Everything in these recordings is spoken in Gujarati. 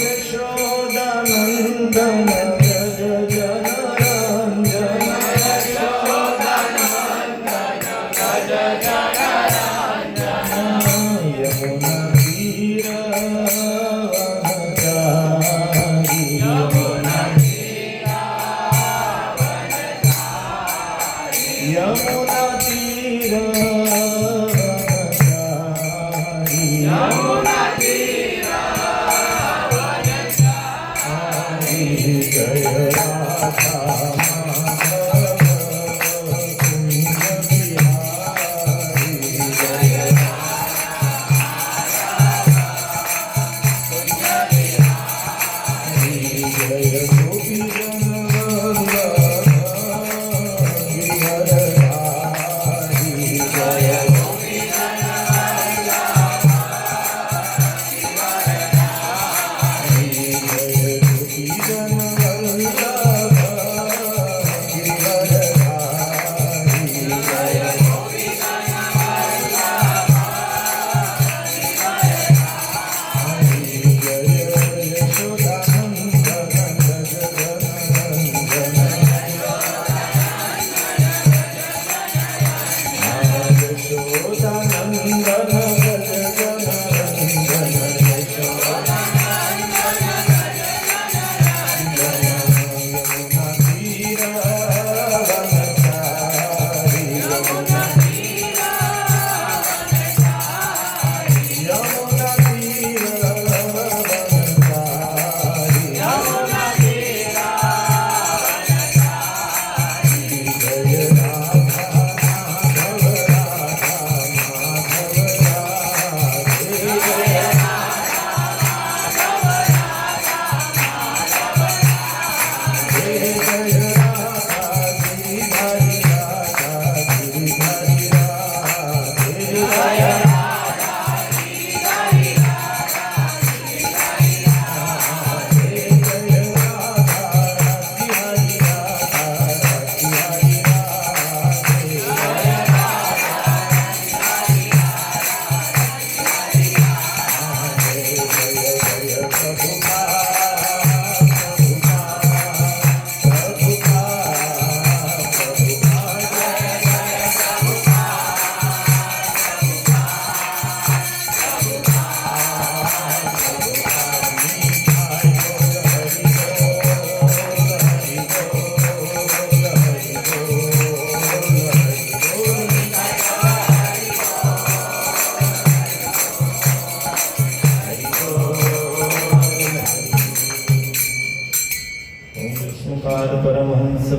यशोदानन्दन व्रज जनरञ्जन यमुना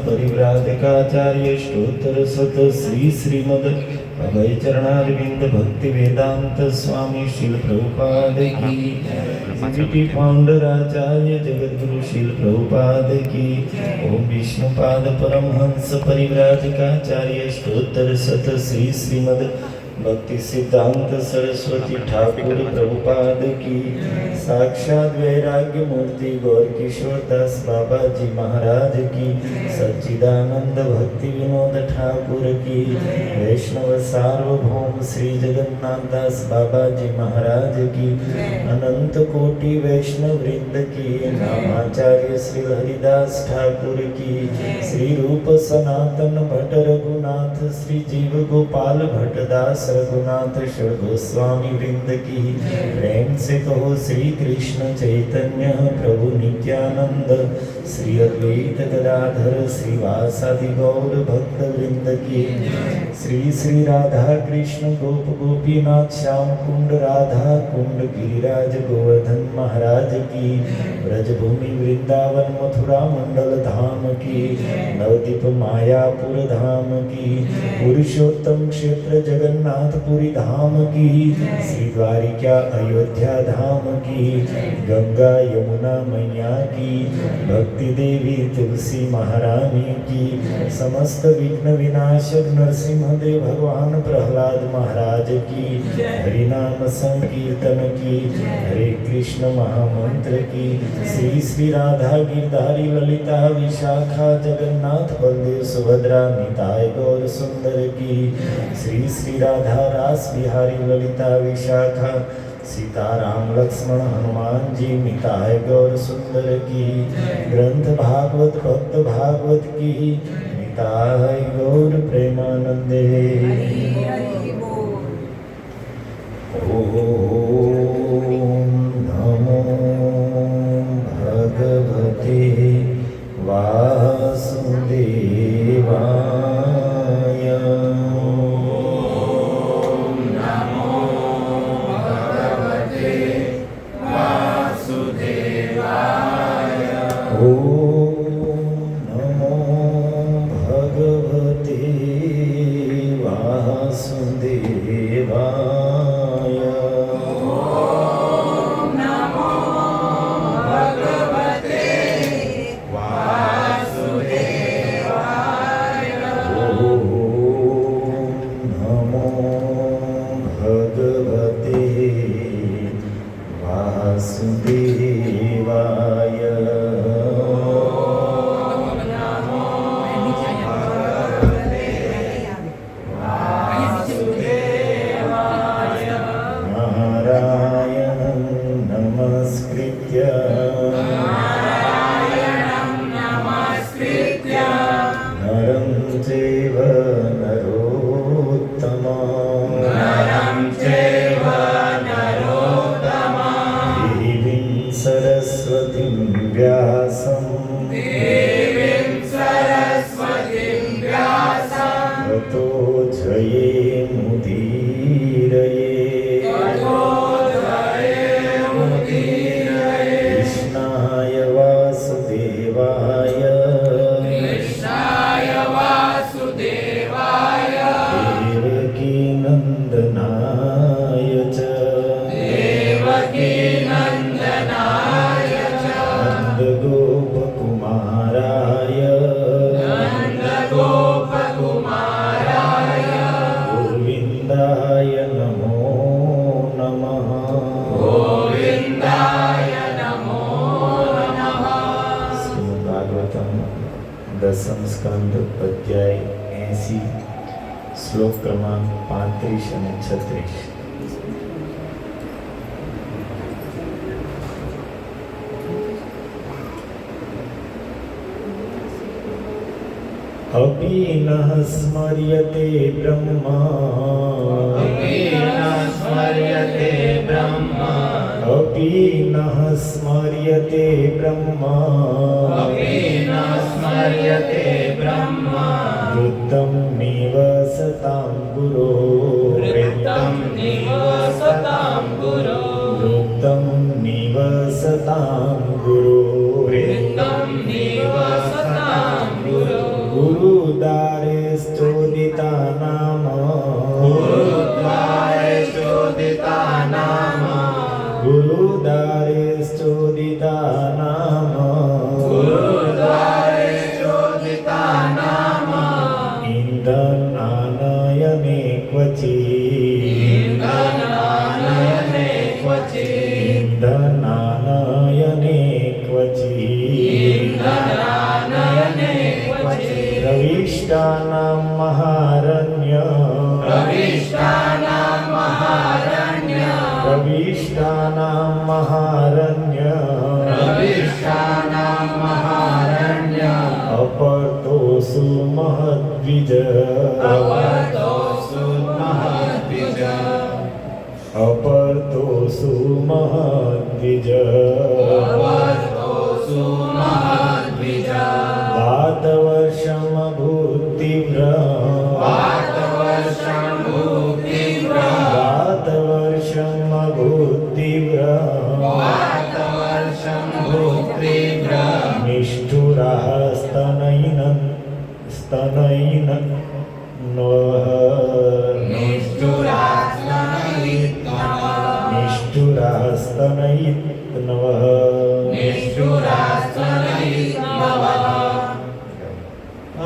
परिव्राजकाचार्य स्तोत्र सत श्री श्रीमद अभय चरणारविंद भक्ति वेदांत स्वामी श्रील प्रभुपाद की सिटी फाउंडर आचार्य जगद्गुरु श्रील प्रभुपाद की ओम विष्णुपाद परमहंस परिव्राजकाचार्य स्तोत्र सत श्री श्रीमद भक्ति सिद्धांत सरस्वती ठाकुर प्रभुपाद की साक्षात वैराग्य मूर्ति गौर किशोर दास बाबा जी महाराज की सच्चिदानंद भक्ति विनोद ठाकुर की वैष्णव सार्वभौम श्री जगन्नाथ दास बाबा जी महाराज की अनंत कोटि वैष्णव वृंद की नामाचार्य श्री हरिदास ठाकुर की श्री रूप सनातन भट्ट रघुनाथ श्री जीव गोपाल भट्टदास रघुनाथ गोस्वामी वृंद की प्रेम से कहो श्री कृष्ण चैतन्य प्रभु नित्यानंद श्री अद्वैत गदाधर श्रीवासादि गौर भक्त वृंद की श्री श्री राधा कृष्ण गोप गोपीनाथ श्याम कुंड राधा कुंड गिरिराज गोवर्धन महाराज की ब्रजभूमि वृंदावन मथुरा मंडल धाम की नवदीप मायापुर धाम की पुरुषोत्तम क्षेत्र जगन्नाथपुरी धाम की श्री द्वारिका अयोध्या धाम की गंगा यमुना मैया की भक्ति देवी तुलसी महारानी की समस्त विघ्न विनाशक नरसिंह देव भगवान प्रहलाद महाराज की हरिनाम संकीर्तन की हरे कृष्ण महामंत्र की श्री श्री राधा गिरधारी ललिता विशाखा जगन्नाथ बलदेव सुभद्रा निताय गौर सुंदर की श्री श्री राधा रास बिहारी ललिता विशाखा सीताराम लक्ष्मण हनुमान जी मिताय गौर सुंदर की ग्रंथ भागवत भक्त भागवत की मिताय गौर प्रेमानंदे। ओम नमो भगवते वासुदेवाय। ओम नमो भगवते वासुदेवाय। ओम नमो भगवते वासुदेवाय। नारायणं नमस्कृत्य नरं चैव नरोत्तमं देवीं सरस्वतीं व्यासं ततो जयेमुदीरये। कृष्णाय वासुदेवाय देवकी नंदनाय च नन्दगोपकुमाराय गोविन्दाय नमो नमः। श्रीमद्भागवतम दसम स्कंद अध्याय 80 श्लोक क्रमांक 35 અને 36। अपि नः स्मर्यते ब्रह्मा अपि नः स्मर्यते ब्रह्मा वृद्धं निवसतां गुरो वृद्धं निवसतां गुरो गुरुद्वारेश्चोदिता नाम इंधनानयने क्वचित् प्रविष्टानां महारण्य अपर्तोषु महद्विज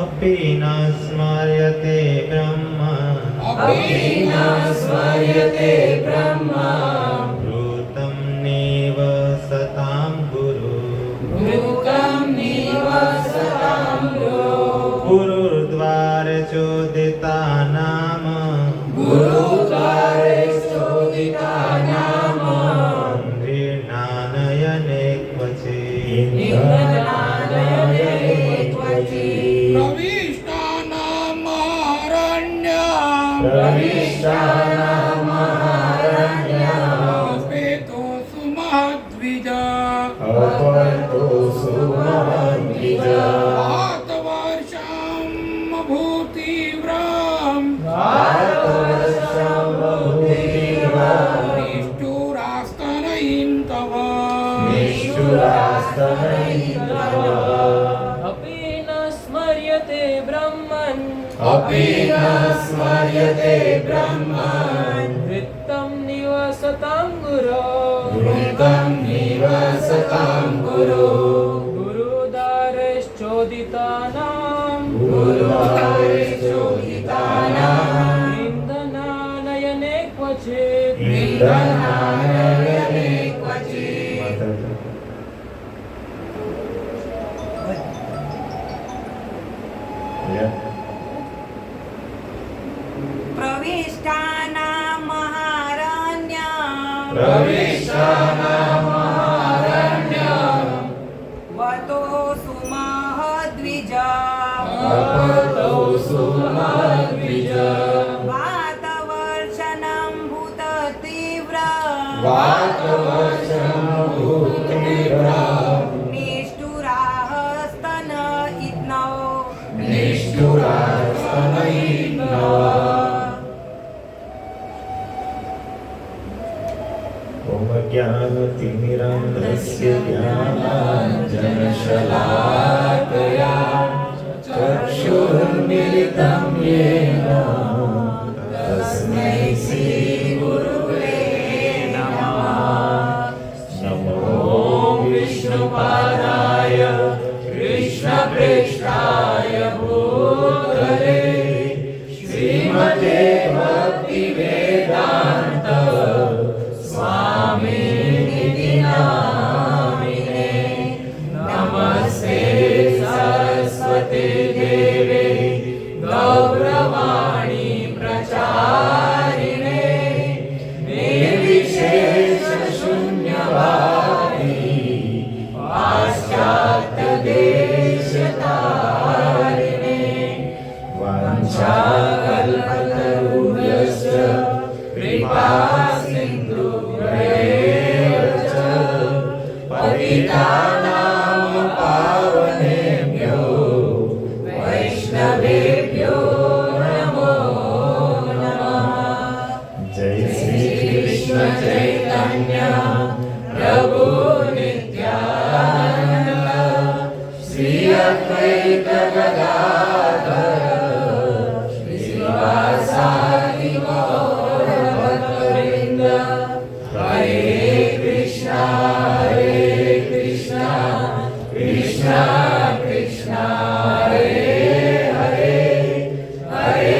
अपि न स्मर्यते ब्रह्मा भूतं निवसतां गुरु गुरुद्वारे चोदिता नाम ઇન્દ્રનાદયને ક્વચિત અપર્તો સુમદ્વિજ अपि न स्मर्यते ब्रह्मन् वृत्तं निवसतां गुरो वृत्तं निवसतां गुरो गुरुदारश्चोदितानां इन्दनानयने क्वचित् इन्द्रनादयने क्वचित् प्रविष्टानामहारण्यं वतो सुमहद्विजा अपतो सुमद्विज वातवर्षणं भूततीव्रं वातवर्षं भूतिव्रं निष्ठुरास्तन इत्नौ निष्ठुरास्तनयिनः ॐ ज्ञानतिमिरान्धस्य ज्ञानाञ्जनशलाकया चक्षुर्मिलितं येन तस्मै श्रीगुरुवे नमः नमो विष्णुपादाय कृष्णप्रेष्ठाय भूतले श्रीमते भक्तिवेदान्त स्वामिनिति नामिने नमस्ते सरस्वती देवे गौरवाणी प्रचारिणे निर्विशेष शून्यवादी पाश्चात्य देशतारिणे वाञ्छाकल्पतरुभ्यश्च कृपा पतितानां पावनेभ्यो वैष्णवेभ्यो नमो नमः। जय श्री कृष्ण चैतन्य प्रभु नित्यानंद श्री अद्वैत गदाधर श्रीवासादि गौर भक्तवृंद हरे कृष्णा कृष्णा कृष्णा हरे हरे हरे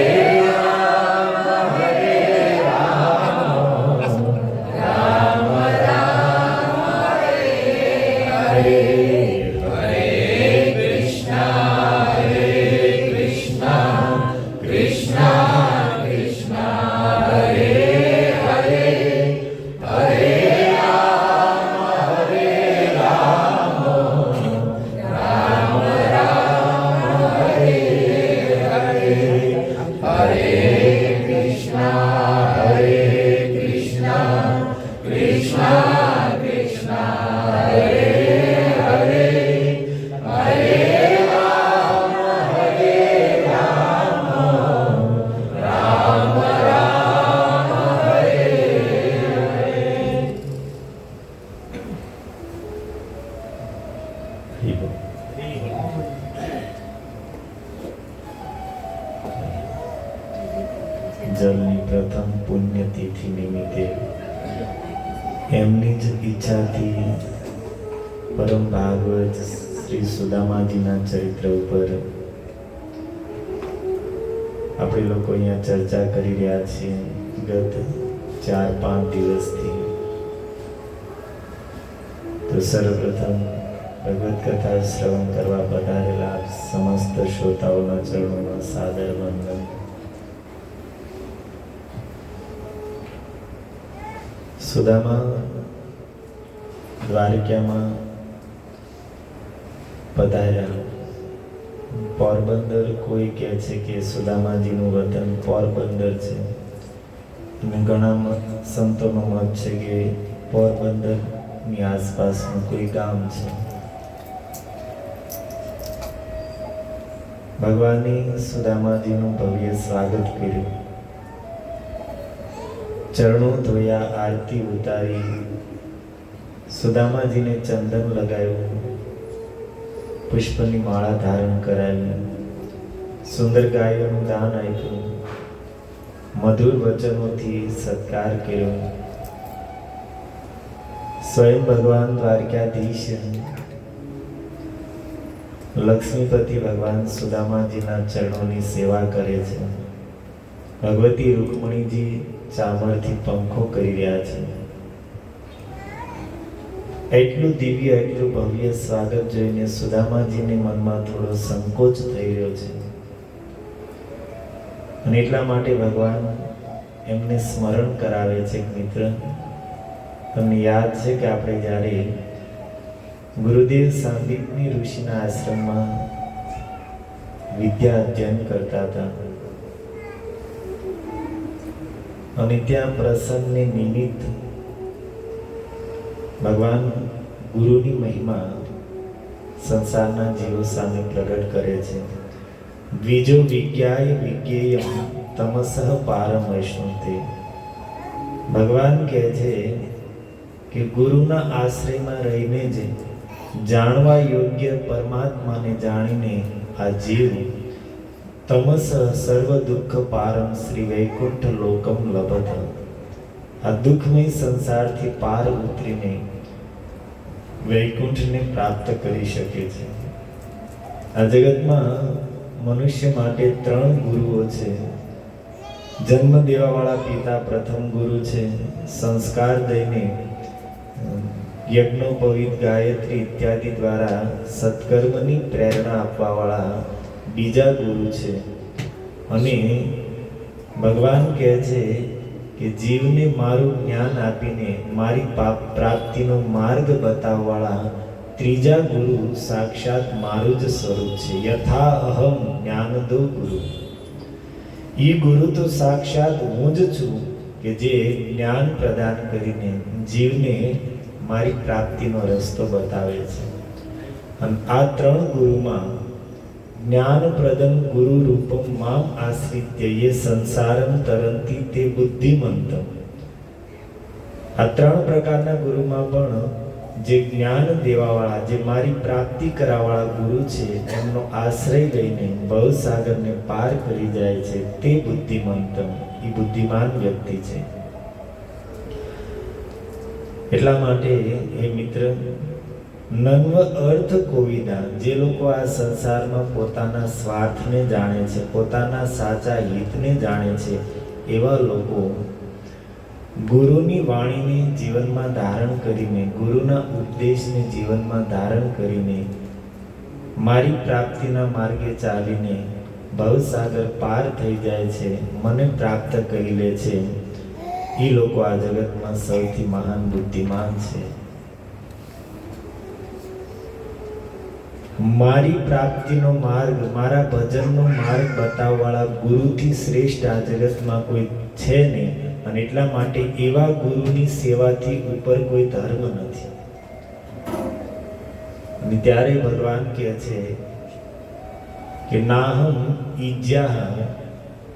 राम राम राम हरे हरे हरे कृष्णा कृष्णा कृष्णा हरे हरे हरे જલની પ્રથમ પુણ્યતિથિ નિમિત્તે એમની જ ઈચ્છાથી પરમ ભાગવત શ્રી સુદામાજીના ચરિત્ર ઉપર આપણે લોકો અહીંયા ચર્ચા કરી રહ્યા છીએ ગત 4-5 દિવસથી. તો સર્વપ્રથમ ભગવત કથા શ્રવણ કરવા પધારેલા સમસ્ત શ્રોતાઓના ચરણોમાં સાદર વંદન. સુદામા દ્વારિકામાં પધાર્યા. પોરબંદર કોઈ કહે છે કે સુદામાજીનું વતન પોરબંદર છે, અને ઘણા સંતોનો મત છે કે પોરબંદરની આસપાસનું કોઈ ગામ છે. ભગવાને સુદામાજીનું ભવ્ય સ્વાગત કર્યું. ચરણો ધોયા, આરતી ઉતારી, સુદામાજીને ચંદન લગાવ્યું, પુષ્પની માળા ધારણ કરાવી, સુંદર ગાયોનું દાન આપ્યું, મધુર વચનોથી સત્કાર કર્યો. સ્વયં ભગવાન દ્વારકાધીશ લક્ષ્મીપતિ ભગવાન સુદામાજીના ચરણોની સેવા કરે છે. ભગવતી રૂકમણીજી ચામરથી પંખો કરી રહ્યા છે. એટલું દિવ્ય, એટલું ભવ્ય સ્વાગત જોઈને સુદામાજીને મનમાં થોડો સંકોચ થઈ રહ્યો છે, અને એટલા માટે ભગવાન એમને સ્મરણ કરાવે છે. મિત્ર, તમને યાદ છે કે આપણે જ્યારે ગુરુદેવ સાંદીપની ઋષિના આશ્રમમાં વિદ્યા અધ્યયન કરતા હતા, અને ત્યાં પ્રસંગને નિમિત્ત ભગવાન ગુરુની મહિમા સંસારના જીવો સામે પ્રગટ કરે છે. દ્વિજો વિજ્ઞાય વિજ્ઞેયમ તમસઃ પારમ વૈષ્ણુતે. ભગવાન કહે છે કે ગુરુના આશ્રયમાં રહીને જ જાણવા યોગ્ય પરમાત્માને જાણીને આ જીવ તમસ સર્વ દુઃખ પારમ શ્રી વૈકુંઠ લોકમ લભત. આ દુઃખમય સંસારથી પાર ઉતરીને વૈકુંઠને પ્રાપ્ત કરી શકે છે. આ જગતમાં મનુષ્ય માટે 3 ગુરુઓ છે. જન્મ દેવાવાળા પિતા પ્રથમ ગુરુ છે. સંસ્કાર દઈને યજ્ઞોપવિત ગાયત્રી ઇત્યાદિ દ્વારા સત્કર્મની પ્રેરણા આપવાવાળા બીજા ગુરુ છે. અને ભગવાન કહે છે કે જીવને મારું જ્ઞાન આપીને મારી પ્રાપ્તિનો માર્ગ બતાવવાળા ત્રીજા ગુરુ સાક્ષાત મારું જ સ્વરૂપ છે. યથા અહમ જ્ઞાનદો ગુરુ. એ ગુરુ તો સાક્ષાત હું જ છું કે જે જ્ઞાન પ્રદાન કરીને જીવને મારી પ્રાપ્તિનો રસ્તો બતાવે છે. અને આ 3 ગુરુમાં જ્ઞાન પ્રદમ ગુરુ રૂપમ મામ આશ્રિત્ય યે સંસારમ તરંતી તે બુદ્ધિમંતમ. આ 3 પ્રકારના ગુરુમાં પણ જે જ્ઞાન દેવાવાળા, જે મારી પ્રાપ્તિ કરાવવાળા ગુરુ છે, એમનો આશ્રય લઈને ભવસાગરને પાર કરી જાય છે તે બુદ્ધિમંતમ, એ બુદ્ધિમાન વ્યક્તિ છે. એટલા માટે હે મિત્ર, નન્વ અર્થ કોવિદા, જે લોકો આ સંસારમાં પોતાના સ્વાર્થને જાણે છે, પોતાના સાચા હિતને જાણે છે, એવા લોકો ગુરુની વાણીને જીવનમાં ધારણ કરીને, ગુરુના ઉપદેશને જીવનમાં ધારણ કરીને મારી પ્રાપ્તિના માર્ગે ચાલીને ભવસાગર પાર થઈ જાય છે, મને પ્રાપ્ત કરી લે છે. એ લોકો આ જગતમાં સૌથી મહાન બુદ્ધિમાન છે. મારી પ્રાપ્તિનો માર્ગ, મારા ભજનનો માર્ગ બતાવવાળા ગુરુથી શ્રેષ્ઠ આ જગતમાં કોઈ છે નહીં. અને એટલા માટે એવા ગુરુની સેવાથી ઉપર કોઈ ધર્મ નથી. અને ત્યારે ભગવાન કહે છે કે નાહમ ઈજ્યાહ,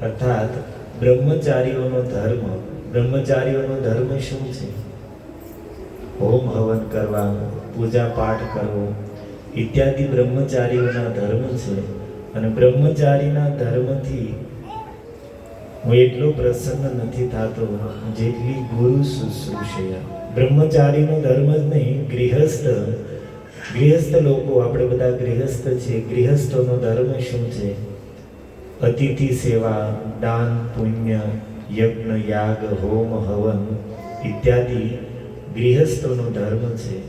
અર્થાત બ્રહ્મચારીઓનો ધર્મ. બ્રહ્મચારીઓનો ધર્મ શું છે? હોમ હવન કરવા, પૂજા પાઠ કરવો ઇત્યાદિ બ્રહ્મચારીઓના ધર્મ છે. અને બ્રહ્મચારીના ધર્મથી હું એટલો પ્રસન્ન નથી થતો જેટલી ગુરુ શુશ્રૂષયા. બ્રહ્મચારીનો ધર્મ જ નહીં, ગૃહસ્થ લોકો, આપણે બધા ગૃહસ્થ છીએ. ગૃહસ્થોનો ધર્મ શું છે? અતિથિ સેવા, દાન પુણ્ય, યજ્ઞ યાગ, હોમ હવન ઇત્યાદિ ગૃહસ્થોનો ધર્મ છે.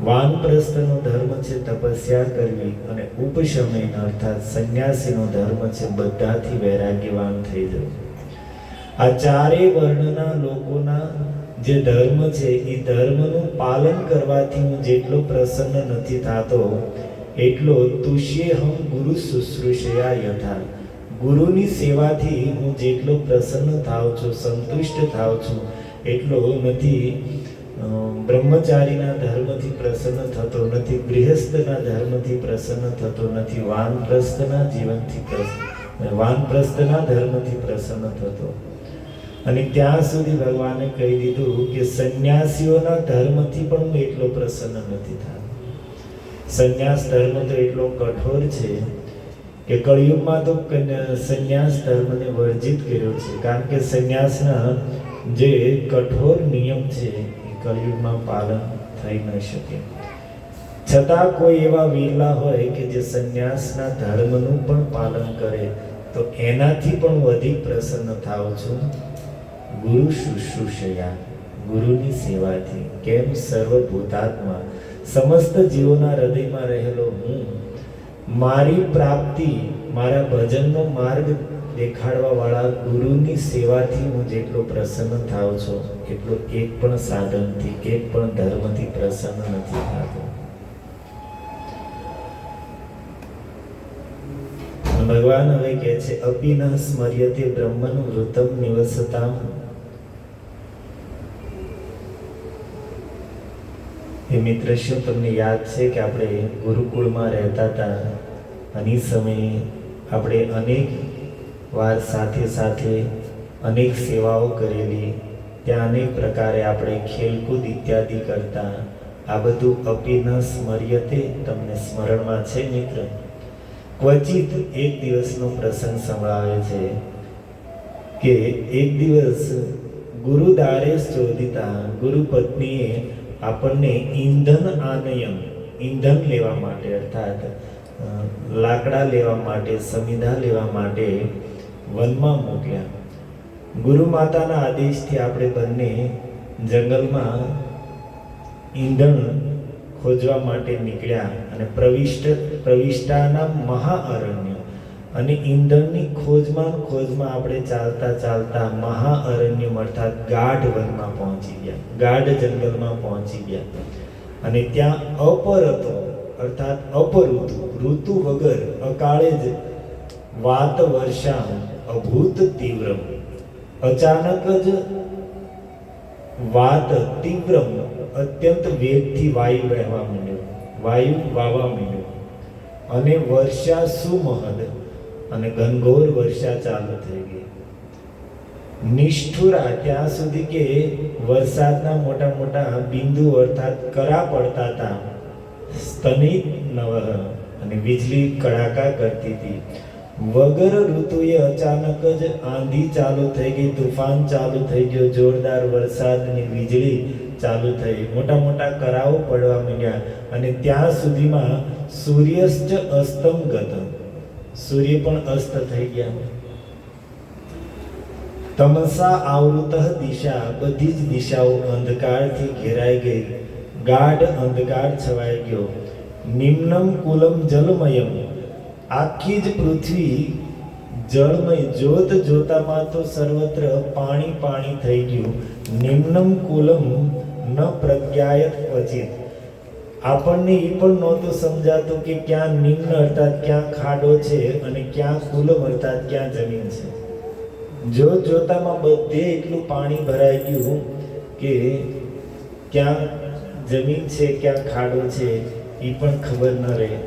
વાનપ્રસ્થનો ધર્મ છે તપસ્યા કરવી, અને ઉપશમયનો અર્થાત સંન્યાસીનો ધર્મ છે બધાથી વૈરાગ્યવાન થઈ જવું. આ 4 વર્ણના લોકોના જે ધર્મ છે એ ધર્મનું પાલન કરવાથી હું જેટલો પ્રસન્ન નથી થતો એટલો તુષ્યેહમ ગુરુ શુશ્રૂષયા યથા. ગુરુની સેવાથી હું જેટલો પ્રસન્ન થાઉં છું, સંતુષ્ટ થાઉં છું, એટલો નથી બ્રહ્મચારીના ધર્મથી પ્રસન્ન થતો, નથી ગૃહસ્થના ધર્મથી પ્રસન્ન થતો, નથી વાનપ્રસ્થના ધર્મથી પ્રસન્ન થતો. અને ત્યાં સુધી ભગવાને કહી દીધું કે સંન્યાસીઓના ધર્મથી પણ હું એટલો પ્રસન્ન નથી થતો. સંન્યાસ ધર્મ તો એટલો કઠોર છે કે કળિયુગમાં તો સંન્યાસ ધર્મને વર્જિત કર્યો છે, કારણ કે સંન્યાસના જે કઠોર નિયમ છે એ કળિયુગમાં પાલન થઈ ન શકે. છતાં કોઈ એવા વીરલા હોય કે જે સંન્યાસના ધર્મનું પણ પાલન કરે, તો એનાથી પણ વધુ પ્રસન્ન થાઉં છું ગુરુ શુશ્રૂષયા, ગુરુની સેવાથી. કેમ? સર્વભૂતાત્મા, સમસ્ત જીવોના હૃદયમાં રહેલો હું, મારી પ્રાપ્તિ, મારા ભજનનો માર્ગ દેખાડવા વાળા ગુરુની સેવાથી હું જેટલો પ્રસન્ન થાઉં છું, એટલો એક પણ સાધનથી, એક પણ ધર્મથી પ્રસન્ન નથી થતો. ભગવાન હવે કહે છે અપી ન સ્મર્યતે બ્રહ્મનું વૃતમ નિવસતામ. એ મિત્ર, શું તમને યાદ છે કે આપણે ગુરુકુળમાં રહેતા હતા અને એ સમયે આપણે અનેક વાર સાથે સાથે અનેક સેવાઓ કરેલી, ત્યાં અનેક પ્રકારે આપણે ખેલકૂદ ઇત્યાદિ કરતા. આ બધું અપી ન સ્મર્યતે તમને સ્મરણમાં છે મિત્ર? ક્વચિત એક દિવસનો પ્રસંગ સંભળાવે છે કે એક દિવસ ગુરુદારે શોધિતા, ગુરુ પત્નીએ આપણને ઈંધન આનયન, ઈંધન લેવા માટે, અર્થાત લાકડા લેવા માટે, સમિધા લેવા માટે વનમાં મોકલ્યા. ગુરુ માતાના આદેશથી આપણે બંને જંગલમાં ઈંધણ ખોજવા માટે નીકળ્યા અને પ્રવિષ્ટાના મહાઅરણ્ય, અને ઈંધણની ખોજમાં આપણે ચાલતા ચાલતા મહાઅરણ્યમાં અર્થાત ગાઢ વનમાં પહોંચી ગયા, ગાઢ જંગલમાં પહોંચી ગયા. અને ત્યાં અપરતો અર્થાત અપઋતુ, ઋતુ વગર અકાળે જ વાત વર્ષા અભૂત તીવ્રમ, અચાનક જ વાત તીવ્રમ, અત્યંત વેગથી વાયુ વહેવા માંડ્યો, વાયુ વાવા માંડ્યો. અને વર્ષા સુમહદ, અને ઘનઘોર વર્ષા ચાલુ થઈ ગઈ. નિષ્ઠુરા, ત્યાં સુધી કે વરસાદના મોટા મોટા બિંદુ અર્થાત કરા પડતા હતા. સ્તનિત નવહ, અને વીજળી કડાકા કરતી હતી. વગર ઋતુએ અચાનક જ આંધી ચાલુ થઈ ગઈ, તુફાન ચાલુ થઈ ગયો, જોરદાર વરસાદની વીજળી ચાલુ થઈ, મોટા મોટા કરાઓ પડવા માંડ્યા. અને ત્યાં સુધીમાં સૂર્યશ્ચ અસ્તમ ગત, સૂર્ય પણ અસ્ત થઈ ગયા. તમસા આવૃત દિશા, બધી જ દિશાઓ અંધકારથી ઘેરાઈ ગઈ, ગાઢ અંધકાર છવાઈ ગયો. નિમ્નમ કુલમ જલમયમ, આખી જ પૃથ્વી જળમય, જોત જોતામાં તો સર્વત્ર પાણી પાણી થઈ ગયું. નિમ્નમ કુલમ ન પ્રજ્ઞાયત ક્વચિત, આપણને એ પણ નહોતું સમજાતું કે ક્યાં નિમ્ન અર્થાત ક્યાં ખાડો છે અને ક્યાં કુલમ અર્થાત ક્યાં જમીન છે. જોત જોતામાં બધે એટલું પાણી ભરાઈ ગયું કે ક્યાં જમીન છે ક્યાં ખાડો છે એ પણ ખબર ન રહે.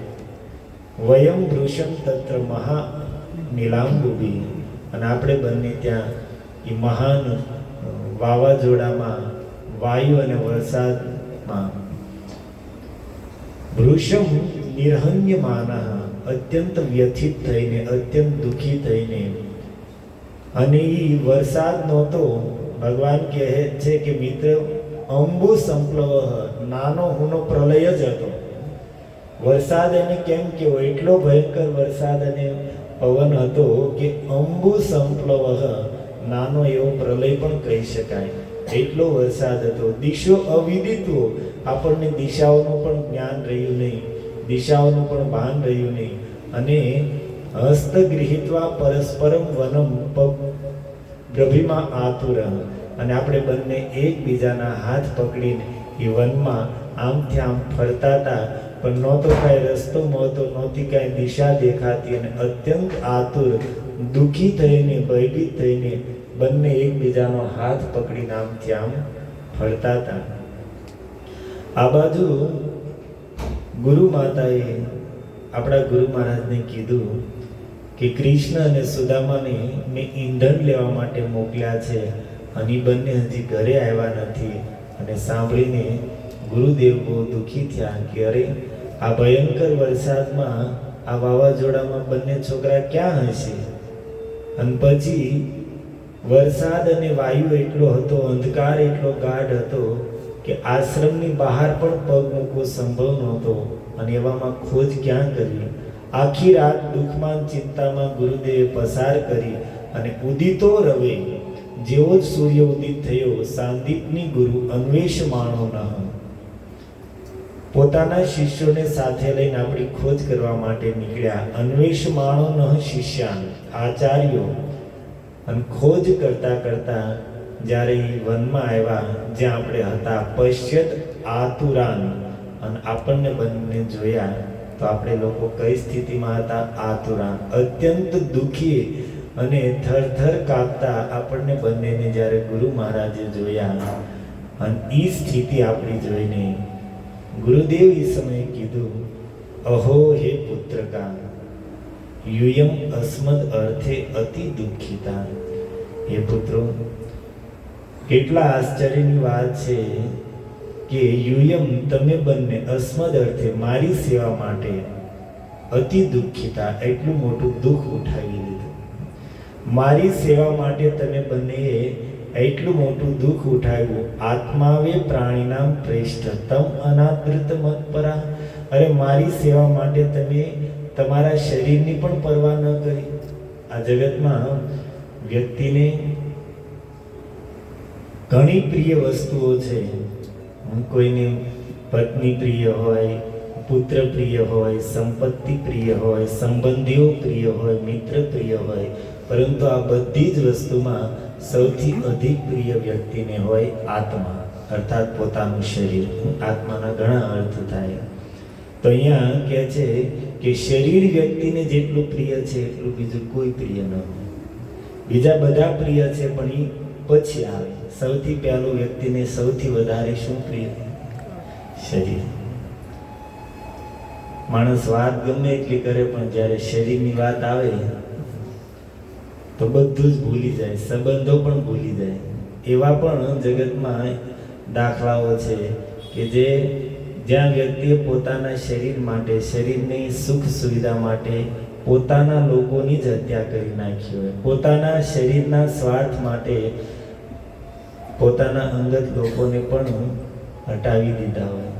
વયમ વૃષમ તત્ર મહા નીલાંબુભી, અને આપણે બંને ત્યાં એ મહાન વાવાઝોડામાં, વાયુ અને વરસાદમાં વૃષમ નિર્હન્યમાનઃ, અત્યંત વ્યથિત થઈને, અત્યંત દુઃખી થઈને. અને એ વરસાદ નહોતો, ભગવાન કહે છે કે મિત્ર અંબુ સંપ્લવ, નાનો હુનો પ્રલય જ હતો. વરસાદ એને કેમ કેવો, એટલો ભયંકર વરસાદ અને પવન હતો કે અંબુ સંપ્લવ, નાનો એવો પ્રલય પણ કહી શકાય, એટલો વરસાદ હતો. દિશો અવિદિતો, આપણને દિશાઓનું પણ જ્ઞાન રહ્યું નહીં, દિશાઓનું પણ ભાન રહ્યું નહીં. અને હસ્તગૃહિત્વા પરસ્પરમ વનમ પ્રભિમા આતુર, અને આપણે બંને એકબીજાના હાથ પકડીને એ વનમાં આમથી આમ ફરતા હતા. પણ નહોતો કાંઈ રસ્તો મળતો, નહોતી કાંઈ દિશા દેખાતી અને અત્યંત આતુર, દુઃખી થઈને, ભયભીત થઈને બંને એકબીજાનો હાથ પકડીને આમથી આમ ફરતા હતા. આ બાજુ ગુરુ માતાએ આપણા ગુરુ મહારાજને કીધું કે કૃષ્ણ અને સુદામાને મેં ઈંધણ લેવા માટે મોકલ્યા છે અને ઈ બંને હજી ઘરે આવ્યા નથી. અને સાંભળીને ગુરુદેવ બહુ દુઃખી થયા કે અરે આ ભયંકર વરસાદમાં, આ વાવાઝોડામાં બંને છોકરા ક્યાં હશે? અને પછી વરસાદ અને વાયુ એટલો હતો, અંધકાર એટલો ગાઢ હતો કે આશ્રમની બહાર પણ પગ મૂકવો સંભવ નહોતો. અને એવામાં ખોજ ક્યાં કરવી? આખી રાત દુઃખમાં, ચિંતામાં ગુરુદેવે પસાર કરી અને ઉદિતો રવે જેવો જ સૂર્ય ઉદિત થયો, સાંદીપની ગુરુ અન્વેષ માણો ન પોતાના શિષ્યોને સાથે લઈને આપણી ખોજ કરવા માટે નીકળ્યા. અન્વેષ માણો ન શિષ્યાન, આચાર્યો. અને ખોજ કરતા કરતા જ્યારે વનમાં આવ્યા જ્યાં આપણે હતા, પશ્યત આતુરાન, અને આપણને બંને જોયા તો આપણે લોકો કઈ સ્થિતિમાં હતા? આતુરાન, અત્યંત દુઃખી અને થરથર કાપતા આપણને બંનેને જ્યારે ગુરુ મહારાજે જોયા અને એ સ્થિતિ આપણી જોઈને ગુરુદેવ એ સમયે કીધું, અહો હે પુત્રકા, યુયમ અસ્મદ અર્થે અતિ દુઃખિતા. હે પુત્રો, કેટલા આશ્ચર્યની વાત છે કે યુયમ, તમે બંને અસ્મદ અર્થે મારી સેવા માટે અતિ દુઃખિતા, એટલું મોટું દુઃખ ઉઠાવી લીધું. મારી સેવા માટે તમે બંનેએ એટલું મોટું દુઃખ ઉઠાવ્યું. આત્માવે પ્રાણીનામ પ્રેષ્ઠતમ અનાદૃત મતપરા. અરે મારી સેવા માટે તમે તમારા શરીરની પણ પરવા ન કરી. આ જગતમાં વ્યક્તિને ઘણી પ્રિય વસ્તુઓ છે. કોઈને પત્ની પ્રિય હોય, પુત્ર પ્રિય હોય, સંપત્તિ પ્રિય હોય, સંબંધીઓ પ્રિય હોય, મિત્ર પ્રિય હોય, પરંતુ આ બધી જ વસ્તુમાં સૌથી અધિક પ્રિય વ્યક્તિને હોય આત્મા, અર્થાત પોતાનું શરીર. આત્માના ઘણા અર્થ થાય. તો અહીંયા કહે છે કે શરીર વ્યક્તિને જેટલું પ્રિય છે એટલું બીજું કોઈ પ્રિય ન હોય. બીજા બધા પ્રિય છે પણ એ પછી આવે. સૌથી પહેલું વ્યક્તિને સૌથી વધારે શું પ્રિય? શરીર. માણસ વાત ગમે એટલી કરે પણ જ્યારે શરીરની વાત આવે તો બધું જ ભૂલી જાય, સંબંધો પણ ભૂલી જાય. એવા પણ જગતમાં દાખલાઓ છે કે જ્યાં વ્યક્તિએ પોતાના શરીર માટે, શરીરની સુખ સુવિધા માટે પોતાના લોકોની જ હત્યા કરી નાખી હોય, પોતાના શરીરના સ્વાર્થ માટે પોતાના અંગત લોકોને પણ હટાવી દીધા હોય.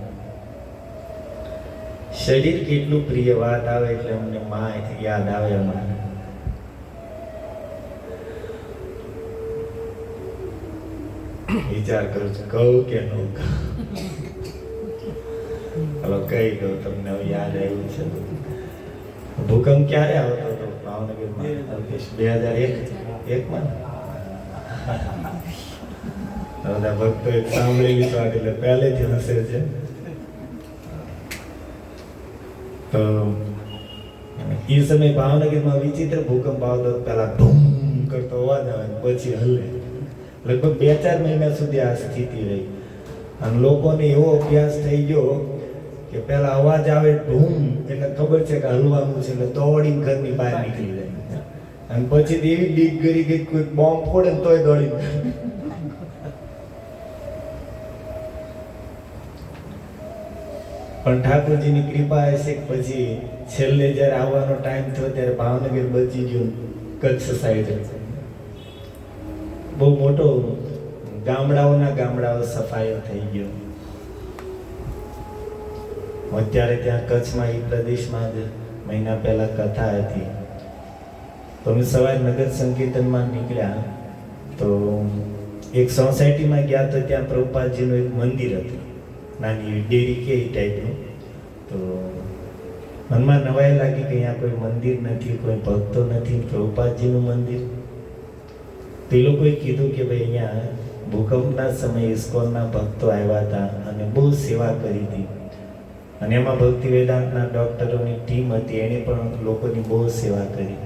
શરીર કેટલું પ્રિય વાત આવે એટલે અમને માં યાદ આવે. અમારે વિચાર કરું છું કહું કે ન કહું. હલો કહી દઉં તમને, હવે યાદ આવ્યું છે. ભૂકંપ ક્યારે આવતો હતો ભાવનગરમાં? 2001માં. બધા ભક્તો એક સાંભળેલી વાત એટલે પહેલેથી હસે છે. તો એ સમય ભાવનગરમાં વિચિત્ર ભૂકંપ આવતો. પેલા ધૂમ કરતો અવાજ આવે, પછી હલે. લગભગ 2-4 મહિના સુધી આ સ્થિતિ રહી. અને લોકોને એવો અભ્યાસ થઈ ગયો કે પેલા અવાજ આવે ધૂમ એટલે ખબર છે કે હલવાનું છે, એટલે દોડીને ઘરની બહાર નીકળી જાય. અને પછી એવી બીક કરી ગઈ, કોઈ બોમ્બ ફોડે ને તોય દોડી. પણ ઠાકોરજીની કૃપા હશે કે પછી છેલ્લે જ્યારે આવવાનો ટાઈમ થયો ત્યારે ભાવનગર બચી ગયું. કચ્છ સાઈડ બહુ મોટો ગામડાઓ સફાયો થઈ ગયો. અત્યારે ત્યાં કચ્છમાં એ પ્રદેશમાં જ મહિના પહેલા કથા હતી. તો અમે સવારે નગર સંકીર્તનમાં નીકળ્યા તો એક સોસાયટીમાં ગયા તો ત્યાં પ્રભુપાદજીનું એક મંદિર હતું, નાની ડેરી કે એ ટાઈપનું. તો મનમાં નવાઈ લાગી કે અહીંયા કોઈ મંદિર નથી, કોઈ ભક્તો નથી, પ્રભુપાદજીનું મંદિર. તો એ લોકોએ કીધું કે ભાઈ અહીંયા ભૂકંપના સમયે ઇસ્કોનના ભક્તો આવ્યા હતા અને બહુ સેવા કરી હતી. અને એમાં ભક્તિ વેદાંતના ડૉક્ટરોની ટીમ હતી, એણે પણ લોકોની બહુ સેવા કરી.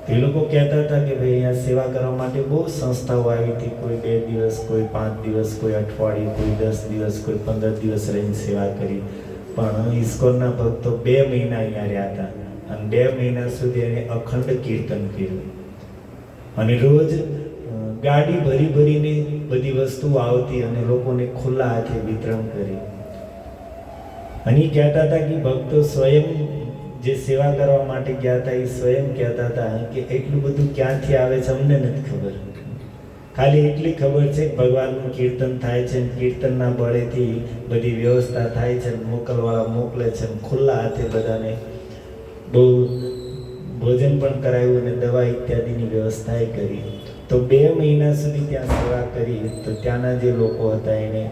એ લોકો કહેતા હતા કે ભાઈ અહીંયા સેવા કરવા માટે બહુ સંસ્થાઓ આવી હતી, કોઈ 2 દિવસ, કોઈ 5 દિવસ, કોઈ અઠવાડિયું, કોઈ 10 દિવસ, કોઈ 15 દિવસ રહીને સેવા કરી. પણ ઇસ્કોનના ભક્તો 2 મહિના અહીંયા રહ્યા હતા અને 2 મહિના સુધી એને અખંડ કીર્તન કર્યું. અને રોજ ગાડી ભરી ભરીને બધી વસ્તુઓ આવતી અને લોકોને ખુલ્લા હાથે વિતરણ કરી. અને એ કહેતા હતા કે ભક્તો સ્વયં જે સેવા કરવા માટે ગયા હતા એ સ્વયં કહેતા હતા કે એટલું બધું ક્યાંથી આવે છે અમને નથી ખબર, ખાલી એટલી ખબર છે કે ભગવાનનું કીર્તન થાય છે, કીર્તનના બળેથી બધી વ્યવસ્થા થાય છે, મોકલવાળા મોકલે છે, ખુલ્લા હાથે બધાને બહુ ભોજન પણ કરાવ્યું અને દવા ઇત્યાદિની વ્યવસ્થા કરી. તો 2 મહિના સુધી ત્યાં સેવા કરી. તો ત્યાંના જે લોકો હતા એને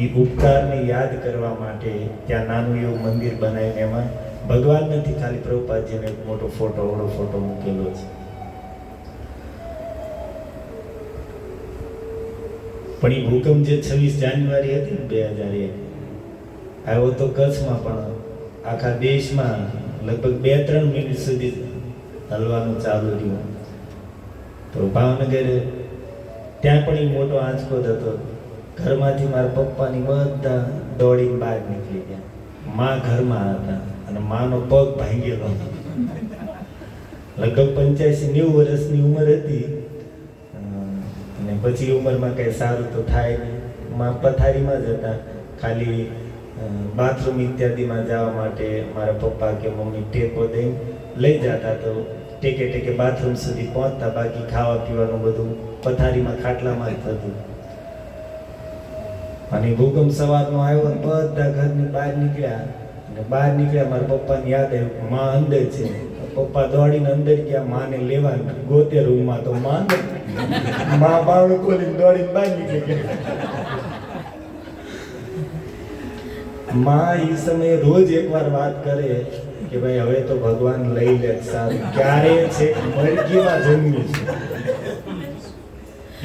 એ ઉપકારને યાદ કરવા માટે ત્યાં નાનું એવું મંદિર બનાવીને એમાં ભગવાન નથી, ખાલી પ્રભુપાદજીનો એક મોટો ફોટો મૂકેલો છે. પણ એ ભૂકંપ જે 26 જાન્યુઆરી હતી ને 2001 આવ્યો તો કચ્છમાં, પણ આખા દેશમાં લગભગ 2-3 મિનિટ સુધી હલવાનું ચાલુ રહ્યું. તો ભાવનગર ત્યાં પણ એ મોટો આંચકો હતો. ઘરમાંથી મારા પપ્પાની બધા દોડીને બહાર નીકળી ગયા. માં ઘરમાં હતા અને માનો પગ ભાંગેલો, લગભગ 85-90 વર્ષની ઉંમર હતી. અને પછી ઉંમરમાં કંઈ સારું તો થાય નહીં. માં પથારીમાં જ હતા, ખાલી બાથરૂમ ઇત્યાદિમાં જવા માટે મારા પપ્પા કે મમ્મી ટેકો દઈને લઈ જતા, તો ટેકે ટેકે બાથરૂમ સુધી પહોંચતા. બાકી ખાવા પીવાનું બધું પથારીમાં ખાટલામાં જ થતું. અને ભૂકંપ સવારનો આવ્યો અને બધા ઘરની બહાર નીકળ્યા. અને બહાર નીકળ્યા મારા પપ્પાને યાદ આવ્યું માં અંદર છે. પપ્પા દોડીને અંદર ગયા માને લેવા, ગોતે રૂમમાં તો માં બારણું ખોલીને દોડીને બહાર નીકળી ગયા. માં એ સમયે રોજ એકવાર વાત કરે કે ભાઈ હવે તો ભગવાન લઈ લે, સારું ક્યારે છે મરઘીમાં જન્મી છે.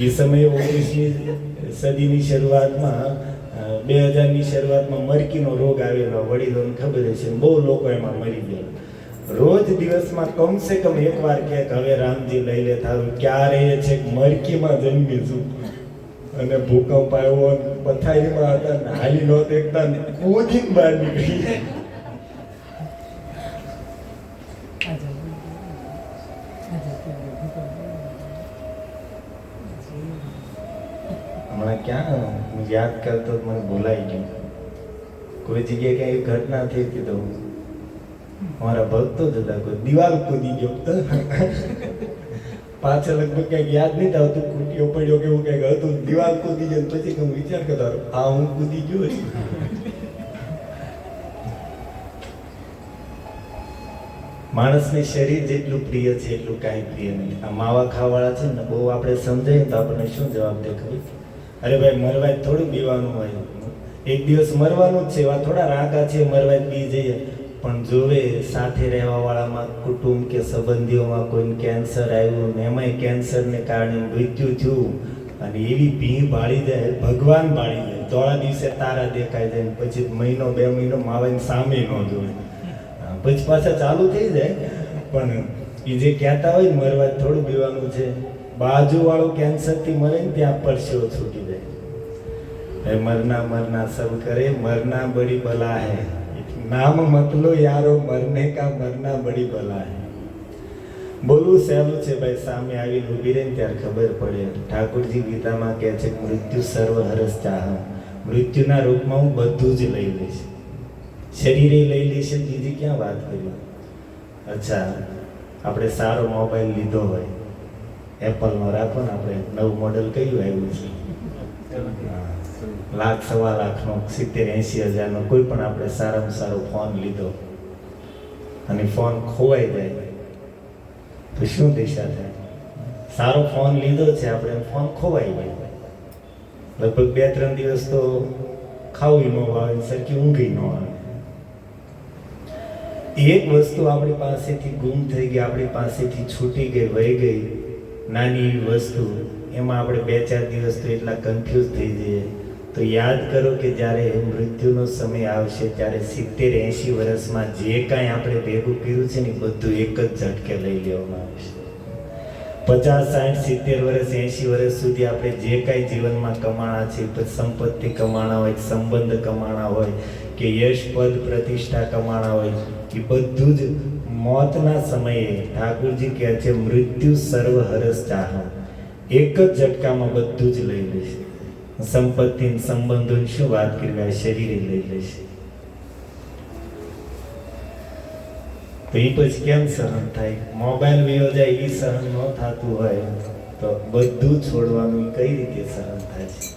એ સમયે 19મી સદીની શરૂઆતમાં 2000ની શરૂઆતમાં મરકીનો રોગ આવેલો, વડીલોને ખબર છે, બહુ લોકો એમાં મરી ગયા. રોજ દિવસમાં કમસે કમ એકવાર કહે કે હવે રામજી લઈ લે, તારું ક્યારે છે મરકીમાં જન્મીશું. અને ભૂકંપ આવ્યો, પથારીમાં હતા ને હાલી નહોત એકદમ કૂદીને બહાર નીકળી. હમણાં ક્યાં હું યાદ કરતો મને ભૂલાઈ ગયું. કોઈ જગ્યાએ ક્યાં એવી ઘટના થઈ હતી તો મારા ભક્તો જ હતા, કોઈ દિવાલ કૂદી ગયો પાછળ લગભગ ક્યાંક યાદ નહીં આવતું, કૂટ્યો પડ્યો કે એવું કંઈક હતું, દિવાલ કૂદી ગયો. પછી હું વિચાર કરતો આ હું કૂદી ગયો. માણસને શરીર જેટલું પ્રિય છે એટલું કાંઈ પ્રિય નથી. આ માવા ખાવાળા છે ને બહુ આપણે સમજાય તો આપણને શું જવાબ દે ખબર? અરે ભાઈ મરવાય થોડું પીવાનું હોય, એક દિવસ મરવાનું જ છે, એવા થોડા રાકા છે મરવાય પી જઈએ. પણ જોવે સાથે રહેવાવાળામાં કુટુંબ કે સંબંધીઓમાં કોઈને કેન્સર આવ્યું ને એમાંય કેન્સરને કારણે મૃત્યુ થયું અને એવી ભીં બાળી જાય, ભગવાન બાળી જાય. થોડા દિવસે તારા દેખાઈ જાય, પછી 1-2 મહિનો માવાની સામે ન જોવે, પછી પાછા ચાલુ થઈ જાય. પણ એ જે કહેતા હોય ને મરવા થોડું પીવાનું છે, બાજુવાળો કેન્સરથી મરે ને ત્યાં પરસેવો છૂટી જાય. મરના સબ કરે, મરના બડી બલા હૈ, નામ મત લો યારો, મરને કા મરના બડી બલા હૈ. બોલવું સહેલું છે ભાઈ, સામે આવીને ઊભી રહે ને ત્યારે ખબર પડે. ઠાકોરજી ગીતામાં કહે છે મૃત્યુ સર્વ હરસ ચાહમ, મૃત્યુના રૂપમાં હું બધું જ લઈ લઈશ, શરીરે લઈ લઈશ, બીજી ક્યાં વાત કરી. અચ્છા, આપણે સારો મોબાઈલ લીધો હોય, એપલનો રાખો ને, આપણે નવું મોડેલ કયું આવ્યું છે, 1,00,000-1,25,000નો, 70-80 હજારનો કોઈ પણ આપણે સારામાં સારો ફોન લીધો અને ફોન ખોવાઈ જાય તો શું દિશા થાય? સારો ફોન લીધો છે આપણે, ફોન ખોવાઈ જાય, લગભગ 2-3 દિવસ તો ખાવું ન આવે, સરખી ઊંઘી ન આવે. એક વસ્તુ આપણી પાસેથી ગુમ થઈ ગઈ, આપણી પાસેથી છૂટી ગઈ, વહી ગઈ, નાની એવી વસ્તુ, એમાં આપણે 2-4 દિવસ તો એટલા કન્ફ્યુઝ થઈ જઈએ. તો યાદ કરો કે જ્યારે મૃત્યુનો સમય આવશે ત્યારે 70-80 વર્ષમાં જે કાંઈ આપણે ભેગું કર્યું છે ને એ બધું એક જ ઝટકે લઈ લેવામાં આવશે. 50-60-70 વર્ષ 80 વર્ષ સુધી આપણે જે કાંઈ જીવનમાં કમાણા છે, સંપત્તિ કમાણા હોય, સંબંધ કમાણા હોય કે યશ પદ પ્રતિષ્ઠા કમાણા હોય, એ બધું જ મોતના સમયે ઠાકોરજી કહે છે મૃત્યુ સર્વ હરસ ચાહ, એક જ ઝટકામાં બધું જ લઈ લેશે. સંપત્તિ સંબંધોની શું વાત કરવી, આ શરીરે લઈ લેશે. તો એ પછી કેમ સહન થાય? મોબાઈલ વયો જાય એ સહન ન થતું હોય તો બધું છોડવાનું કઈ રીતે સહન થાય છે?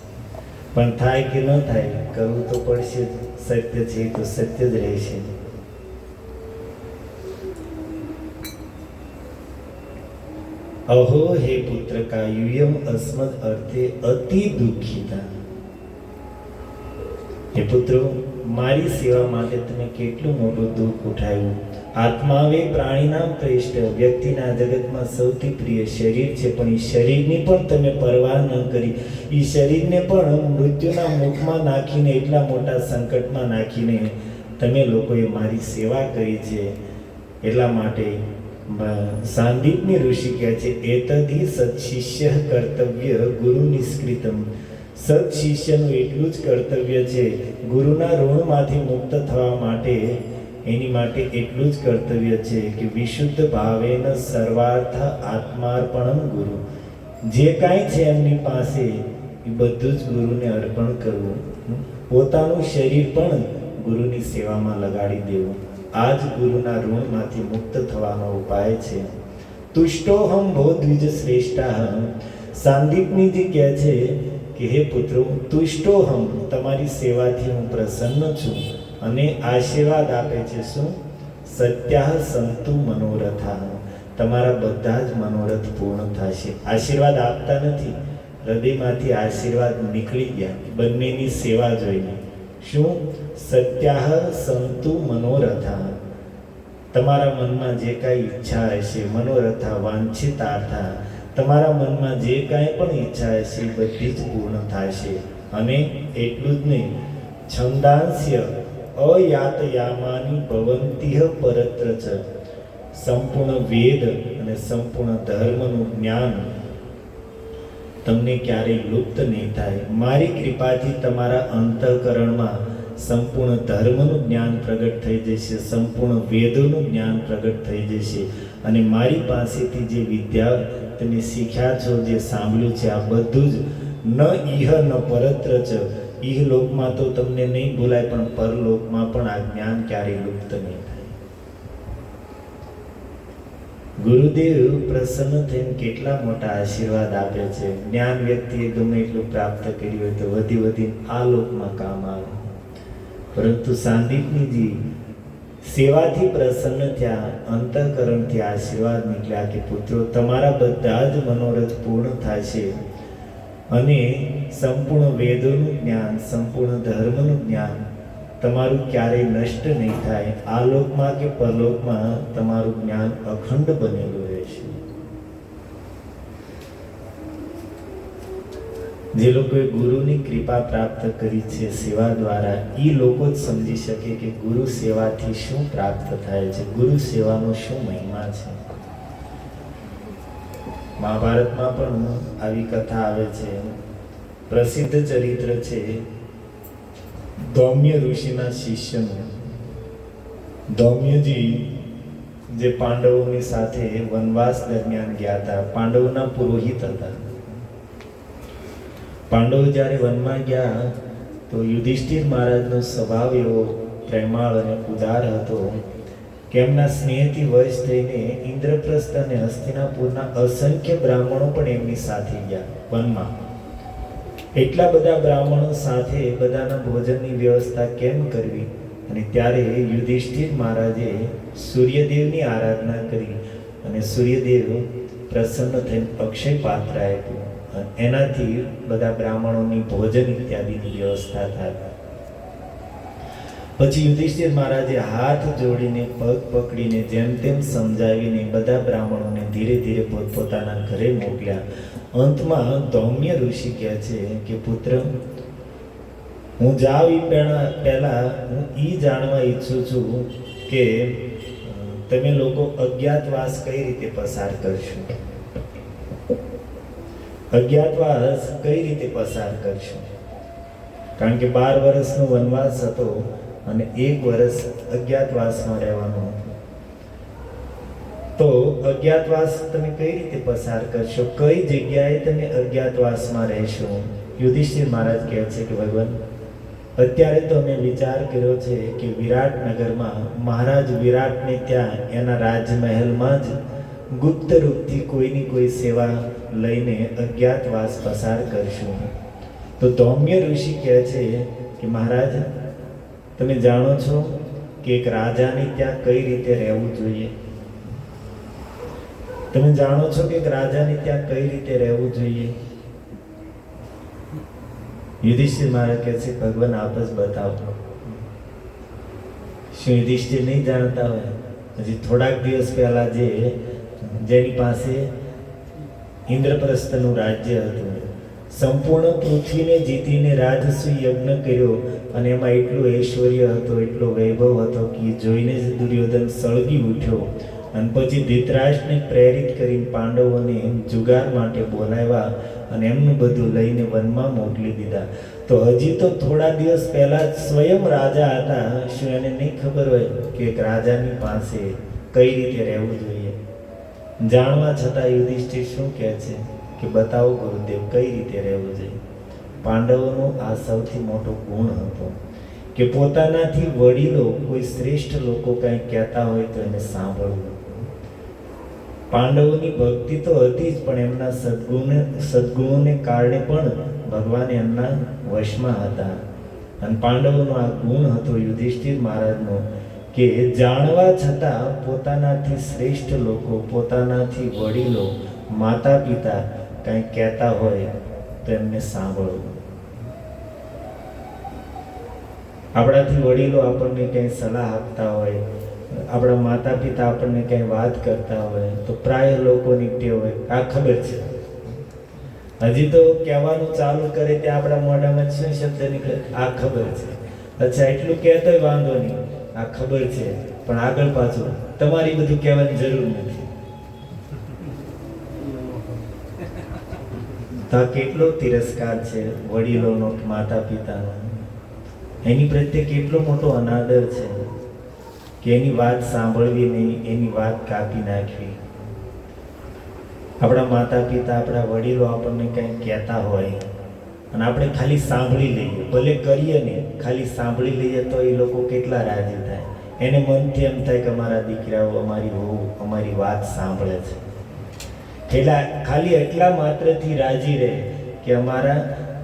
પણ થાય કે ન થાય, કરવું તો પડશે જ. સત્ય છે તો સત્ય જ રહેશે. અહો હે પુત્ર કા યુયમ અસ્મદ અર્થે અતિ દુઃખિતા. હે પુત્રો, મારી સેવા માટે તમે કેટલું મોટું દુઃખ ઉઠાવ્યું. આત્માવે પ્રાણીના શ્રેષ્ઠ, વ્યક્તિના જગતમાં સૌથી પ્રિય શરીર છે, પણ એ શરીરની પણ તમે પરવા ન કરી. એ શરીરને પણ મૃત્યુના મુખમાં નાખીને, એટલા મોટા સંકટમાં નાખીને તમે લોકોએ મારી સેવા કરી છે. એટલા માટે સાંદીપની ઋષિ કહે છે એતદિ સત્શિષ્ય કર્તવ્ય ગુરુ નિષ્કૃતમ. સત શિષ્યનું એટલું જ કર્તવ્ય છે, ગુરુના ઋણમાંથી મુક્ત થવા માટે એની માટે એટલું જ કર્તવ્ય છે કે વિશુદ્ધ ભાવેન સર્વાર્થ આત્માર્પણમ ગુરુ. જે કાંઈ છે એમની પાસે એ બધું જ ગુરુને અર્પણ કરવું. પોતાનું શરીર પણ ગુરુની સેવામાં લગાડી દેવું. આ જ ગુરુના ઋણમાંથી મુક્ત થવાનો ઉપાય છે. તુષ્ટોહમ ભો દ્વિજ શ્રેષ્ઠા. સાંદીપનીજી કહે છે કે હે પુત્રો, તુષ્ટોહમ, તમારી સેવાથી હું પ્રસન્ન છું. અને આશીર્વાદ આપે છે શું? સત્યાહ સંતુ મનોરથા, તમારા બધા જ મનોરથ પૂર્ણ થશે. આશીર્વાદ આપતા નથી, હૃદયમાંથી આશીર્વાદ નીકળી ગયા બંનેની સેવા જોઈને. શું? સત્યાહ સંતુ મનોરથા, તમારા મનમાં જે કાંઈ ઈચ્છા હશે, મનોરથા વાંછિતાર્થા, તમારા મનમાં જે કાંઈ પણ ઈચ્છા હશે એ બધી જ પૂર્ણ થશે. અને એટલું જ નહીં, છંદાંસ્ય અયાતયામાની ભવંતિહ પરત્ર ચ, સંપૂર્ણ વેદ અને સંપૂર્ણ ધર્મનું જ્ઞાન તમને ક્યારેય લુપ્ત નહીં થાય. મારી કૃપાથી તમારા અંતઃકરણમાં સંપૂર્ણ ધર્મનું જ્ઞાન પ્રગટ થઈ જશે, સંપૂર્ણ વેદોનું જ્ઞાન પ્રગટ થઈ જશે. અને મારી પાસેથી જે વિદ્યા તમે શીખ્યા છો, જે સાંભળ્યું છે, આ બધું જ ન ઇહ ન પરત્ર ચ, ઇહલોકમાં તો તમને નહીં ભૂલાય, પણ પરલોકમાં પણ આ જ્ઞાન ક્યારેય લુપ્ત નહીં થાય. ગુરુદેવ પ્રસન્ન થઈને કેટલા મોટા આશીર્વાદ આપે છે. જ્ઞાન વ્યક્તિએ ગમે એટલું પ્રાપ્ત કર્યું હોય તો વધી વધી આ લોકમાં કામ આવે. પરંતુ સાંદીપનીજી સેવાથી પ્રસન્ન થયા, અંતઃકરણથી આશીર્વાદ નીકળ્યા કે પુત્રો, તમારા બધા જ મનોરથ પૂર્ણ થશે. અને સંપૂર્ણ વેદોનું જ્ઞાન, સંપૂર્ણ ધર્મનું જ્ઞાન તમારું ક્યારેય નષ્ટ નહીં થાય. આ લોકમાં કે પરલોકમાં તમારું જ્ઞાન અખંડ બનેલું રહેશે. જે લોકોએ ગુરુની કૃપા પ્રાપ્ત કરી છે સેવા દ્વારા, એ લોકો જ સમજી શકે કે ગુરુ સેવાથી શું પ્રાપ્ત થાય છે, ગુરુ સેવાનો શું મહિમા છે. મહાભારતમાં પણ આવી કથા આવે છે. પ્રસિદ્ધ ચરિત્ર છે ધૌમ્ય ઋષિના શિષ્યનું. ધૌમ્યજી જે પાંડવોની સાથે વનવાસ દરમિયાન ગયા હતા, પાંડવોના પુરોહિત હતા. પાંડવો જ્યારે વનમાં ગયા તો યુધિષ્ઠિર મહારાજનો સ્વભાવ એવો પ્રેમાળ અને ઉદાર હતો કે એમના સ્નેહથી વશ થઈને ઇન્દ્રપ્રસ્થ અને હસ્તિનાપુરના અસંખ્ય બ્રાહ્મણો પણ એમની સાથે ગયા વનમાં. એટલા બધા બ્રાહ્મણો સાથે બધાના ભોજનની વ્યવસ્થા કેમ કરવી? અને ત્યારે યુધિષ્ઠિર મહારાજે સૂર્યદેવની આરાધના કરી અને સૂર્યદેવ પ્રસન્ન થઈને અક્ષય પાત્ર આપ્યું. એનાથી બધા બ્રાહ્મણોની ભોજન ઇત્યાદિની વ્યવસ્થા થાય. પછી યુધિષ્ઠિર મહારાજે હાથ જોડીને પગ પકડીને જેમ તેમ સમજાવીને બધા બ્રાહ્મણોને ધીરે ધીરે પોતપોતાના ઘરે મોકલ્યા. અંતમાં ધૌમ્ય ઋષિ કહે છે કે પુત્ર, હું જાઉં એ પહેલા હું એ જાણવા ઈચ્છું છું કે તમે લોકો અજ્ઞાતવાસ કઈ રીતે પસાર કરશો, અજ્ઞાતવાસ કઈ રીતે પસાર કરશો. કારણ કે 12 વર્ષનો વનવાસ હતો અને 1 વર્ષ અજ્ઞાતવાસમાં રહેવાનું હતું. તો અજ્ઞાતવાસ તમે કઈ રીતે પસાર કરશો, કઈ જગ્યાએ તમે અજ્ઞાતવાસમાં રહેશો? યુધિષ્ઠિર મહારાજ કહે છે કે ભગવાન, અત્યારે તો અમે વિચાર કર્યો છે કે વિરાટનગરમાં મહારાજ વિરાટને ત્યાં એના રાજમહેલમાં જ ગુપ્ત રૂપથી કોઈની કોઈ સેવા લઈને અજ્ઞાતવાસ પસાર કરશું. તો ધૌમ્ય ઋષિ કહે છે કે મહારાજ, તમે જાણો છો કે એક રાજાને ત્યાં કઈ રીતે રહેવું જોઈએ? તમે જાણો છો કે એક રાજાને ત્યાં કઈ રીતે રહેવું જોઈએ? યુધિષ્ઠિર મહારાજ કહે છે ભગવાન આપ જ બતાવો. શું યુધિષ્ઠિર નહીં જાણતા હોય? હજી થોડાક દિવસ પહેલા જેની પાસે ઇન્દ્રપ્રસ્થનું રાજ્ય હતું, સંપૂર્ણ પૃથ્વીને જીતીને રાજસૂય યજ્ઞ કર્યો અને એમાં એટલું ઐશ્વર્ય હતો, એટલો વૈભવ હતો કે જોઈને જ દુર્યોધન સળગી ઉઠ્યો. અને પછી ધૃતરાષ્ટ્રને પ્રેરિત કરીને પાંડવોને જુગાર માટે બોલાવ્યા અને એમનું બધું લઈને વનમાં મોકલી દીધા. તો હજી તો થોડા દિવસ પહેલા સ્વયં રાજા હતા. શું એને નહીં ખબર હોય કે એક રાજાની પાસે કઈ રીતે રહેવું જોઈએ? જાણવા છતાં યુધિષ્ઠિર શું કહે છે કે બતાવો ગુરુદેવ, કઈ રીતે રહેવું જોઈએ? પાંડવોનો આ સૌથી મોટો ગુણ હતો કે પોતાનાથી વડીલો, કોઈ શ્રેષ્ઠ લોકો કંઈ કહેતા હોય તો એને સાંભળવું. પાંડવોની ભક્તિ તો હતી જ, પણ એમના સદગુણોને કારણે પણ ભગવાન એમના વશમાં હતા. અને પાંડવોનો આ ગુણ હતો યુધિષ્ઠિર મહારાજનો કે જાણવા છતાં પોતાનાથી શ્રેષ્ઠ લોકો, પોતાનાથી વડીલો, માતા પિતા કંઈ કહેતા હોય તો એમને સાંભળવું. આપણાથી વડીલો આપણને કંઈ સલાહ આપતા હોય, આપણા માતા પિતા આપણને કંઈ વાત કરતા હોય તો પ્રાય લોકોની ટેવ હોય, આ ખબર છે. હજી તો કહેવાનું ચાલુ કરે ત્યાં આપણા મોઢામાં શું શબ્દ નીકળે? આ ખબર છે. અચ્છા, એટલું કહેતોય વાંધો નહીં, આ ખબર છે, પણ આગળ પાછું તમારી બધું કહેવાની જરૂર નથી. તો આ કેટલો તિરસ્કાર છે વડીલોનો, માતા પિતાનો. એની પ્રત્યે કેટલો મોટો અનાદર છે કે એની વાત સાંભળવી નહીં, એની વાત કાપી નાખવી. આપણા માતા પિતા, આપણા વડીલો આપણને કંઈ કહેતા હોય અને આપણે ખાલી સાંભળી લઈએ, ભલે કરીએ ને, ખાલી સાંભળી લઈએ તો એ લોકો કેટલા રાજી થાય. એને મનથી એમ થાય કે અમારા દીકરાઓ, અમારી વહુ અમારી વાત સાંભળે છે. એટલે ખાલી એટલા માત્રથી રાજી રહે કે અમારા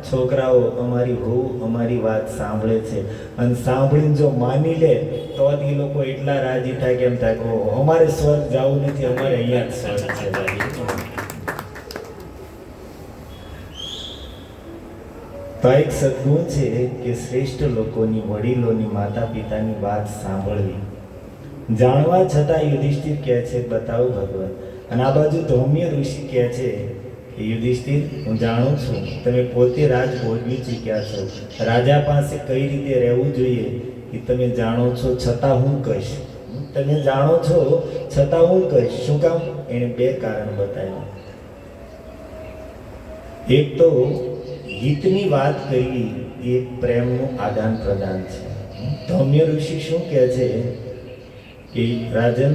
છોકરાઓ, અમારી વહુ અમારી વાત સાંભળે છે. અને સાંભળીને જો માની લે તો એ લોકો એટલા રાજી થાય કે એમ થાય કે અમારે સ્વર્ગ જવું નથી, અમારે અહીંયા જ સ્વર્ગ છે. તો એક સદગુણ છે કે શ્રેષ્ઠ લોકોની, વડીલોની, માતા પિતાની વાત સાંભળવી. જાણવા છતાં યુધિષ્ઠિર કહે છે બતાવો ભગવાન. અને આ બાજુ ધૌમ્ય ઋષિ કહે છે કે યુધિષ્ઠિર, હું જાણું છું તમે પોતે રાજ ભોગવી ચૂક્યા છો, રાજા પાસે કઈ રીતે રહેવું જોઈએ એ તમે જાણો છો, છતાં હું કહીશ. તમે જાણો છો છતાં હું કહીશ. શું કામ? એને 2 કારણ બતાવ્યા. એક તો હિતની વાત કરવી એ એક પ્રેમનું આદાન પ્રદાન છે. ધૌમ્ય ઋષિ શું કહે છે કે રાજન,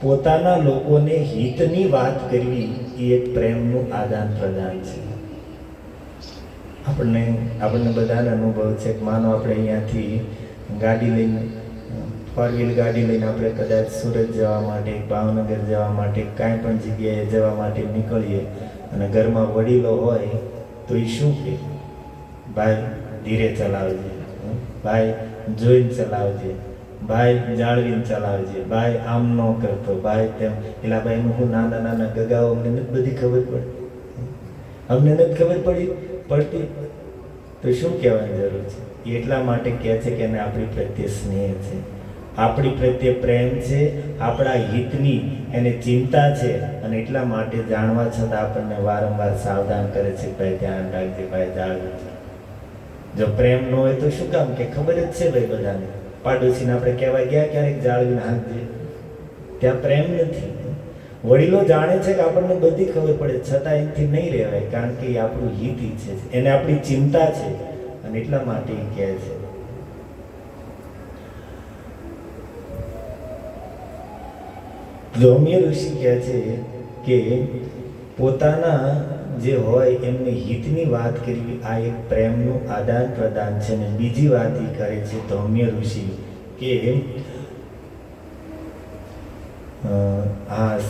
પોતાના લોકોને હિતની વાત કરવી એ એક પ્રેમનું આદાન પ્રદાન છે. આપણને બધાને અનુભવ છે કે માનો આપણે અહીંયાથી ગાડી લઈને, 4 વ્હીલ ગાડી લઈને આપણે કદાચ સુરત જવા માટે, ભાવનગર જવા માટે, કાંઈ પણ જગ્યાએ જવા માટે નીકળીએ અને ઘરમાં વડીલો હોય તો એ શું કહે? ભાઈ ધીરે ચલાવજે, ભાઈ જોઈને ચલાવજે, ભાઈ જાળવીને ચલાવજે, ભાઈ આમ ન કરતો, ભાઈ તેમ. પેલા ભાઈનું હું નાના નાના ગગાઓ, અમને નથી બધી ખબર પડતી, અમને નથી ખબર પડતી તો શું કહેવાની જરૂર છે? એટલા માટે કહે છે કે એને આપણી પ્રત્યે સ્નેહ છે, આપણી પ્રત્યે પ્રેમ છે, આપણા હિતની એને ચિંતા છે. અને એટલા માટે જાણવા છતાં આપણને વારંવાર સાવધાન કરે છે, ભાઈ ધ્યાન રાખજે, ભાઈ જાળવજે. જો પ્રેમ ન હોય તો શું કામ કે ખબર જ છે ભાઈ બધાને. પાડોશીને આપણે કહેવા ગયા ક્યારેક જાળવીને હાંકજે, ત્યાં પ્રેમ નથી. વડીલો જાણે છે કે આપણને બધી ખબર પડે, છતાં એથી નહીં રહેવાય, કારણ કે એ આપણું હિત ઈચ્છે છે, એને આપણી ચિંતા છે, અને એટલા માટે એ કહે છે. ધૌમ્ય ઋષિ કહે છે કે પોતાના જે હોય એમને હિતની વાત કરવી આ એક પ્રેમનું આદાન પ્રદાન છે. અને બીજી વાત એ કરે છે ધૌમ્ય ઋષિ કે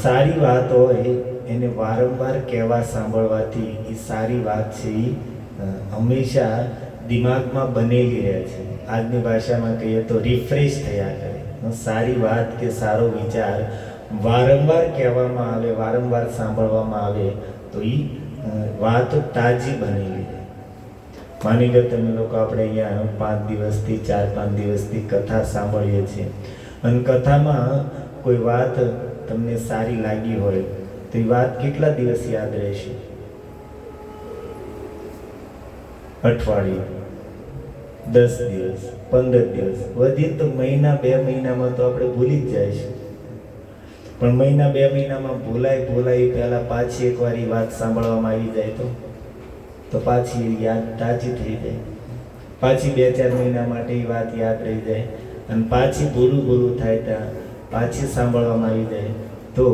સારી વાત હોય એને વારંવાર કહેવા સાંભળવાથી એ સારી વાત છે એ હંમેશા દિમાગમાં બનેલી રહે છે. આજની ભાષામાં કહીએ તો રિફ્રેશ થયા કરે. સારી વાત કે સારો વિચાર વારંવાર કહેવામાં આવે, વારંવાર સાંભળવામાં આવે તો એ વાત તાજી બનેલી રહે. માની લો તમે લોકો આપણે અહીંયા 5 દિવસથી 4-5 દિવસથી કથા સાંભળીએ છીએ, અને કથામાં કોઈ વાત તમને સારી લાગી હોય તો એ વાત કેટલા દિવસ યાદ રહેશે? અઠવાડિયું, 10 દિવસ, 15 દિવસ, વધી તો મહિના 2 મહિનામાં તો આપણે ભૂલી જ જઈશું. પણ મહિના 2 મહિનામાં ભૂલાય પહેલા પાછી એકવાર એ વાત સાંભળવામાં આવી જાય તો પાછી યાદ તાજી થઈ જાય. પાછી 2-4 મહિના માટે એ વાત યાદ રહી જાય, અને પાછી ભૂલું થાય ત્યાં પાછી સાંભળવામાં આવી જાય. તો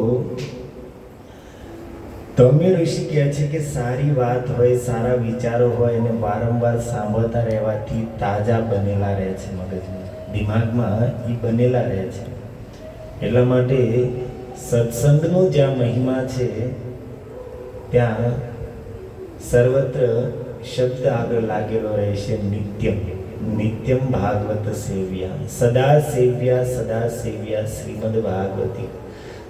ધૌમ્ય ઋષિ કહે છે કે સારી વાત હોય, સારા વિચારો હોય અને વારંવાર સાંભળતા રહેવાથી તાજા બનેલા રહે છે, મગજમાં, દિમાગમાં એ બનેલા રહે છે. એટલા માટે સત્સંગનો જ્યાં મહિમા છે ત્યાં સર્વત્ર શબ્દ આગળ લાગેલો રહેશે, નિત્યમ ભાગવત સેવ્યા, સદા સેવ્યા શ્રીમદ ભાગવતી.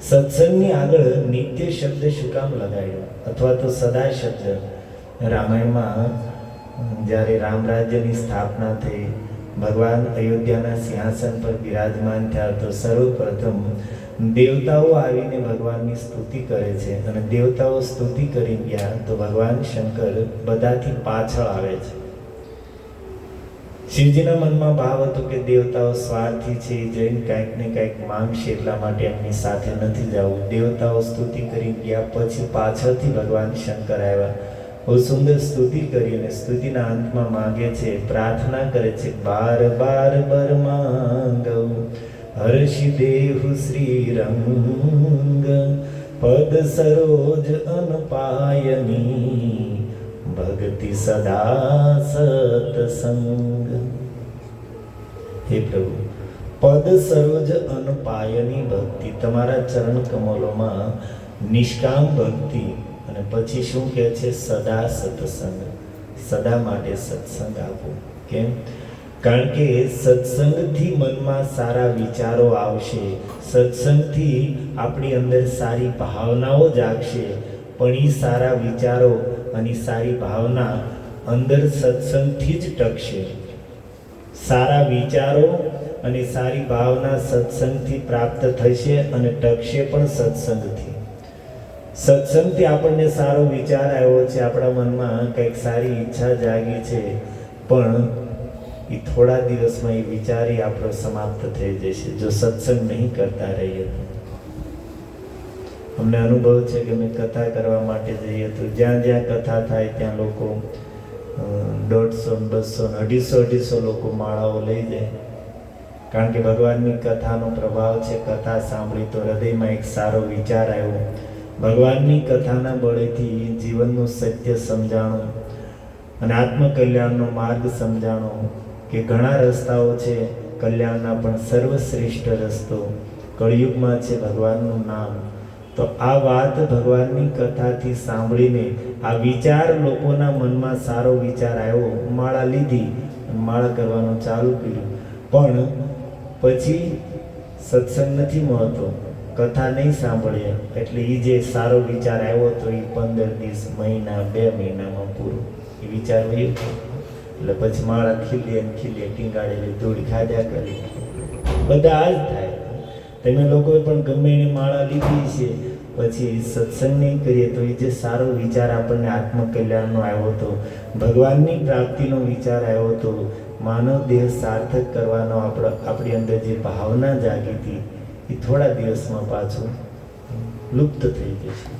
સત્સંગની આગળ નિત્ય શબ્દ શું કામ લગાડ્યો, અથવા તો સદા શબ્દ? રામાયણમાં જ્યારે રામ રાજ્યની સ્થાપના થઈ, ભગવાન અયોધ્યાના સિંહાસન પર બિરાજમાન થયા તો સર્વપ્રથમ દેવતાઓ આવીને ભગવાનની સ્તુતિ કરે છે, અને દેવતાઓ સ્તુતિ કરી ગયા તો ભગવાન શંકર બધાથી પાછળ આવે છે. શિવજીના મનમાં ભાવ હતો કે દેવતાઓ સ્વાર્થી છે, જઈને કંઈક ને કંઈક માંગશે, એટલા માટે એમની સાથે નથી જવું. દેવતાઓ સ્તુતિ કરી ગયા પછી પાછળથી ભગવાન શંકર આવ્યા, બહુ સુંદર સ્તુતિ કરી, અને સ્તુતિના અંતમાં માંગે છે, પ્રાર્થના કરે છે, બાર બાર બર માંગવ હર્ષિ દેહુ શ્રી રંગ, પદ સરોજ અનપાયની ભક્તિ સદા સતસંગ. હે પ્રભુ, પદ સરોજ અનપાયની ભક્તિ, તમારા ચરણ કમલોમાં નિષ્કામ ભક્તિ, અને પછી શું કહે છે? સદા સત્સંગ, સદા માટે સત્સંગ આપો. કેમ? કારણ કે સત્સંગથી મનમાં સારા વિચારો આવશે, સત્સંગથી આપણી અંદર સારી ભાવનાઓ જાગશે, પણ એ સારા વિચારો અને સારી ભાવના અંદર સત્સંગથી જ ટકશે. સારા વિચારો અને સારી ભાવના સત્સંગથી પ્રાપ્ત થશે અને ટકશે પણ સત્સંગથી. સત્સંગથી આપણને સારો વિચાર આવ્યો છે, આપણા મનમાં કંઈક સારી ઈચ્છા જાગી છે, પણ એ થોડા દિવસમાં એ વિચારી આપણો સમાપ્ત થઈ જશે જો સત્સંગ નહીં કરતા રહીએ તો. અમને અનુભવ છે કે અમે કથા કરવા માટે જઈએ તો જ્યાં જ્યાં કથા થાય ત્યાં લોકો 150, 200, 250 લોકો માળાઓ લઈ જાય, કારણ કે ભગવાનની કથાનો પ્રભાવ છે. કથા સાંભળી તો હૃદયમાં એક સારો વિચાર આવ્યો, ભગવાનની કથાના બળેથી જીવનનું સત્ય સમજાણું અને આત્મકલ્યાણનો માર્ગ સમજાણો કે ઘણા રસ્તાઓ છે કલ્યાણના, પણ સર્વશ્રેષ્ઠ રસ્તો કળિયુગમાં છે ભગવાનનું નામ. તો આ વાત ભગવાનની કથાથી સાંભળીને આ વિચાર લોકોના મનમાં સારો વિચાર આવ્યો, માળા લીધી, માળા કરવાનું ચાલુ કર્યું, પણ પછી સત્સંગ નથી મળતો, કથા નહીં સાંભળીએ, એટલે એ જે સારો વિચાર આવ્યો તો એ 15 દિવસ, મહિના, 2 મહિનામાં પૂરો એ વિચાર વયો, એટલે પછી માળા ખીલે ટીંગાડેલી ધૂળ ખાધ્યા કરી. બધા આ જ થાય. તમે લોકોએ પણ ગમે એને માળા લીધી છે પછી સત્સંગ નહીં કરીએ તો એ જે સારો વિચાર આપણને આત્મકલ્યાણનો આવ્યો હતો, ભગવાનની પ્રાપ્તિનો વિચાર આવ્યો હતો, માનવ દેહ સાર્થક કરવાનો આપણી અંદર જે ભાવના જાગી હતી એ થોડા દિવસમાં પાછું લુપ્ત થઈ જશે.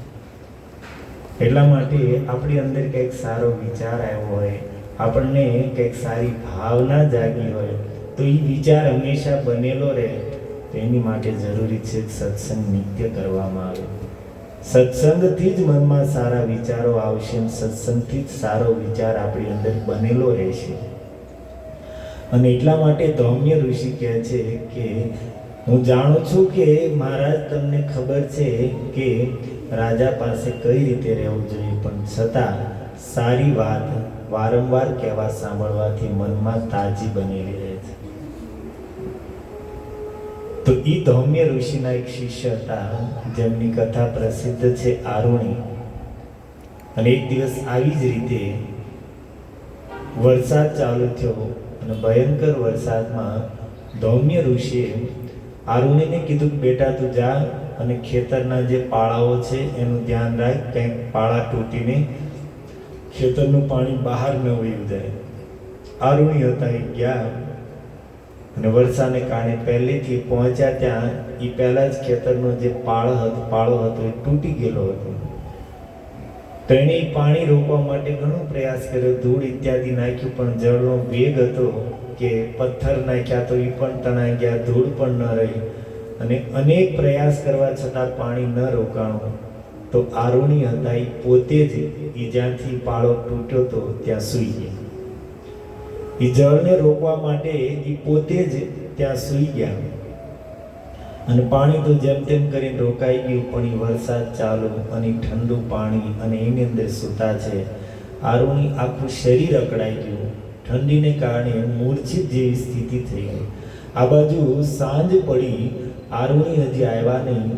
એટલા માટે આપણી અંદર કંઈક સારો વિચાર આવ્યો હોય, આપણને કંઈક સારી ભાવના જાગી હોય તો એ વિચાર હંમેશા બનેલો રહે. તો એની માટે જરૂરી છે કે સત્સંગ નિત્ય કરવામાં આવે. સત્સંગથી જ મનમાં સારા વિચારો આવશે, સત્સંગથી જ સારો વિચાર આપણી અંદર બનેલો રહેશે. અને એટલા માટે ધૌમ્ય ઋષિ કહે છે કે હું જાણું છું કે મહારાજ તમને ખબર છે કે રાજા પાસે કઈ રીતે રહેવું જોઈએ, પણ છતાં સારી વાત વારંવાર કહેવા સાંભળવાથી મનમાં તાજી બનેલી રહે છે. તો એ ધૌમ્ય ઋષિના એક શિષ્ય હતા જેમની કથા પ્રસિદ્ધ છે, આરુણી. અને એક દિવસ આવી જ રીતે વરસાદ ચાલુ થયો અને ભયંકર વરસાદમાં ધૌમ્ય ઋષિએ આરુણીને કીધું કે બેટા તું જા અને ખેતરના જે પાળાઓ છે એનું ધ્યાન રાખ, કંઈક પાળા તૂટીને ખેતરનું પાણી બહાર ન વહ્યું જાય. આરુણી હતા એ ગયા અને વરસાદને કારણે પહેલેથી પહોંચ્યા ત્યાં એ પહેલા જ ખેતરનો જે પાળો હતો એ તૂટી ગયેલો હતો. તો એણે પાણી રોકવા માટે ઘણો પ્રયાસ કર્યો, ધૂળ ઇત્યાદિ નાખ્યું, પણ જળનો વેગ હતો કે પથ્થર નાખ્યા તો એ પણ તણાઈ ગયા, ધૂળ પણ ન રહી. અને અનેક પ્રયાસ કરવા છતાં પાણી ન રોકાણું. તો આરુણી હતા એ પોતે જ જ્યાંથી પાળો તૂટ્યો હતો ત્યાં સૂઈ ગયા. એ જળને રોકવા માટે એ પોતે જ ત્યાં સૂઈ ગયા અને પાણી તો જેમ તેમ કરીને રોકાઈ ગયું. પણ એ વરસાદ ચાલુ અને ઠંડુ પાણી અને એની અંદર સૂતા છે. આરુણી આખું શરીર અકળાઈ ગયું, ઠંડીને કારણે મૂર્છિત જેવી સ્થિતિ થઈ ગઈ. આ બાજુ સાંજ પડી, આરુણી હજી આવ્યા નહીં.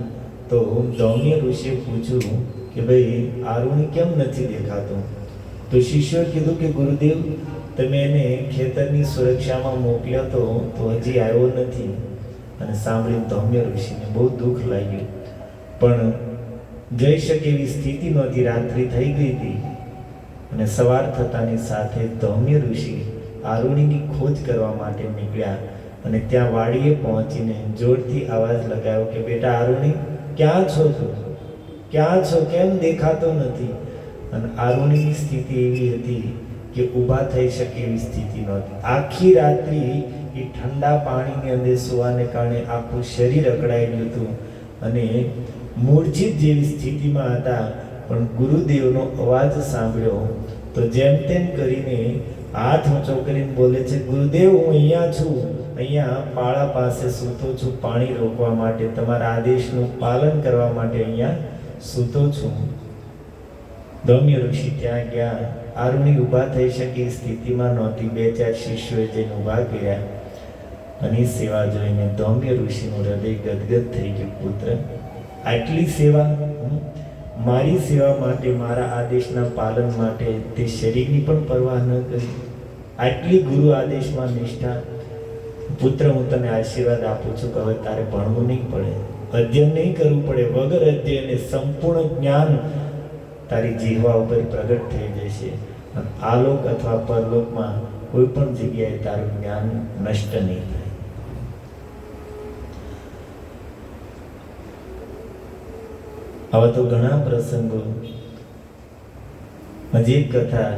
તો ધૌમ્ય ઋષિએ પૂછ્યું કે ભાઈ આરુણી કેમ નથી દેખાતો? તો શિષ્યોએ કીધું કે ગુરુદેવ તમે એને ખેતરની સુરક્ષામાં મોકલ્યો તો હજી આવ્યો નથી. અને સાંભળીને ધૌમ્ય ઋષિને બહુ દુઃખ લાગ્યું, પણ જઈ શકે એવી સ્થિતિ નહોતી, રાત્રિ થઈ ગઈ હતી. અને સવાર થતાની સાથે ધૌમ્ય ઋષિ આરુણીની ખોજ કરવા માટે નીકળ્યા અને ત્યાં વાડીએ પહોંચીને જોરથી અવાજ લગાવ્યો કે બેટા આરુણી, ક્યાં છો તું? ક્યાં છો? કેમ દેખાતો નથી? અને આરુણીની સ્થિતિ એવી હતી કે ઊભા થઈ શકે એવી સ્થિતિ નહોતી. આખી રાત્રિ એ ઠંડા પાણીની અંદર સુવાને કારણે આખું શરીર અકળાઈ ગયું હતું અને મૂર્છિત જેવી સ્થિતિમાં હતા. પણ ગુરુદેવનો અવાજ સાંભળ્યો તો જેમ તેમ કરીને હાથ ઊંચો કરીને બોલે છે, ગુરુદેવ હું અહીંયા છું, અહીંયા પાળા પાસે સૂતો છું પાણી રોકવા માટે, તમારા આદેશનું પાલન કરવા માટે અહીંયા સૂતો છું. ધૌમ્ય ઋષિ ત્યાં ગયા. આરુણી ઊભા થઈ શકે એ સ્થિતિમાં નહોતી. 2-4 શિષ્યોએ જઈને ઊભા કર્યા અને એ સેવા જોઈને ધૌમ્ય ઋષિનું હૃદય ગદગદ થઈ ગયું. પુત્ર, આટલી સેવા, મારી સેવા માટે, મારા આદેશના પાલન માટે તે શરીરની પણ પરવાહ ન કરી, આટલી ગુરુ આદેશમાં નિષ્ઠા. પુત્ર, હું તને આશીર્વાદ આપું છું કે હવે તારે ભણવું નહીં પડે, અધ્યયન નહીં કરવું પડે. વગર અધ્યયને સંપૂર્ણ જ્ઞાન તારી જીહવા ઉપર પ્રગટ થઈ જશે. આલોક અથવા પરલોકમાં કોઈ પણ જગ્યાએ તારું જ્ઞાન નષ્ટ નહીં થાય. હવે તો ઘણા પ્રસંગો. હજી એક કથા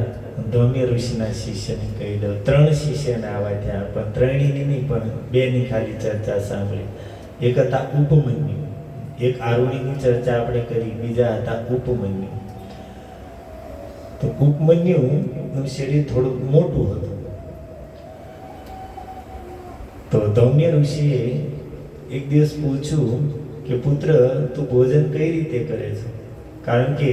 ધૌમ્ય ઋષિના શિષ્યને કહી દઉં. 3 શિષ્યને આવા થયા, પણ 3ની નહીં, પણ 2ની ખાલી ચર્ચા સાંભળી. એક હતા ઉપમન્યુ, એક આરુણીની ચર્ચા આપણે કરી, બીજા હતા ઉપમન્યુ. તો ઉપમન્યુનું શરીર થોડુંક મોટું હતું. તો ધૌમ્ય ઋષિએ એક દિવસ પૂછ્યું કે પુત્ર, તું ભોજન કઈ રીતે કરે છે? કારણ કે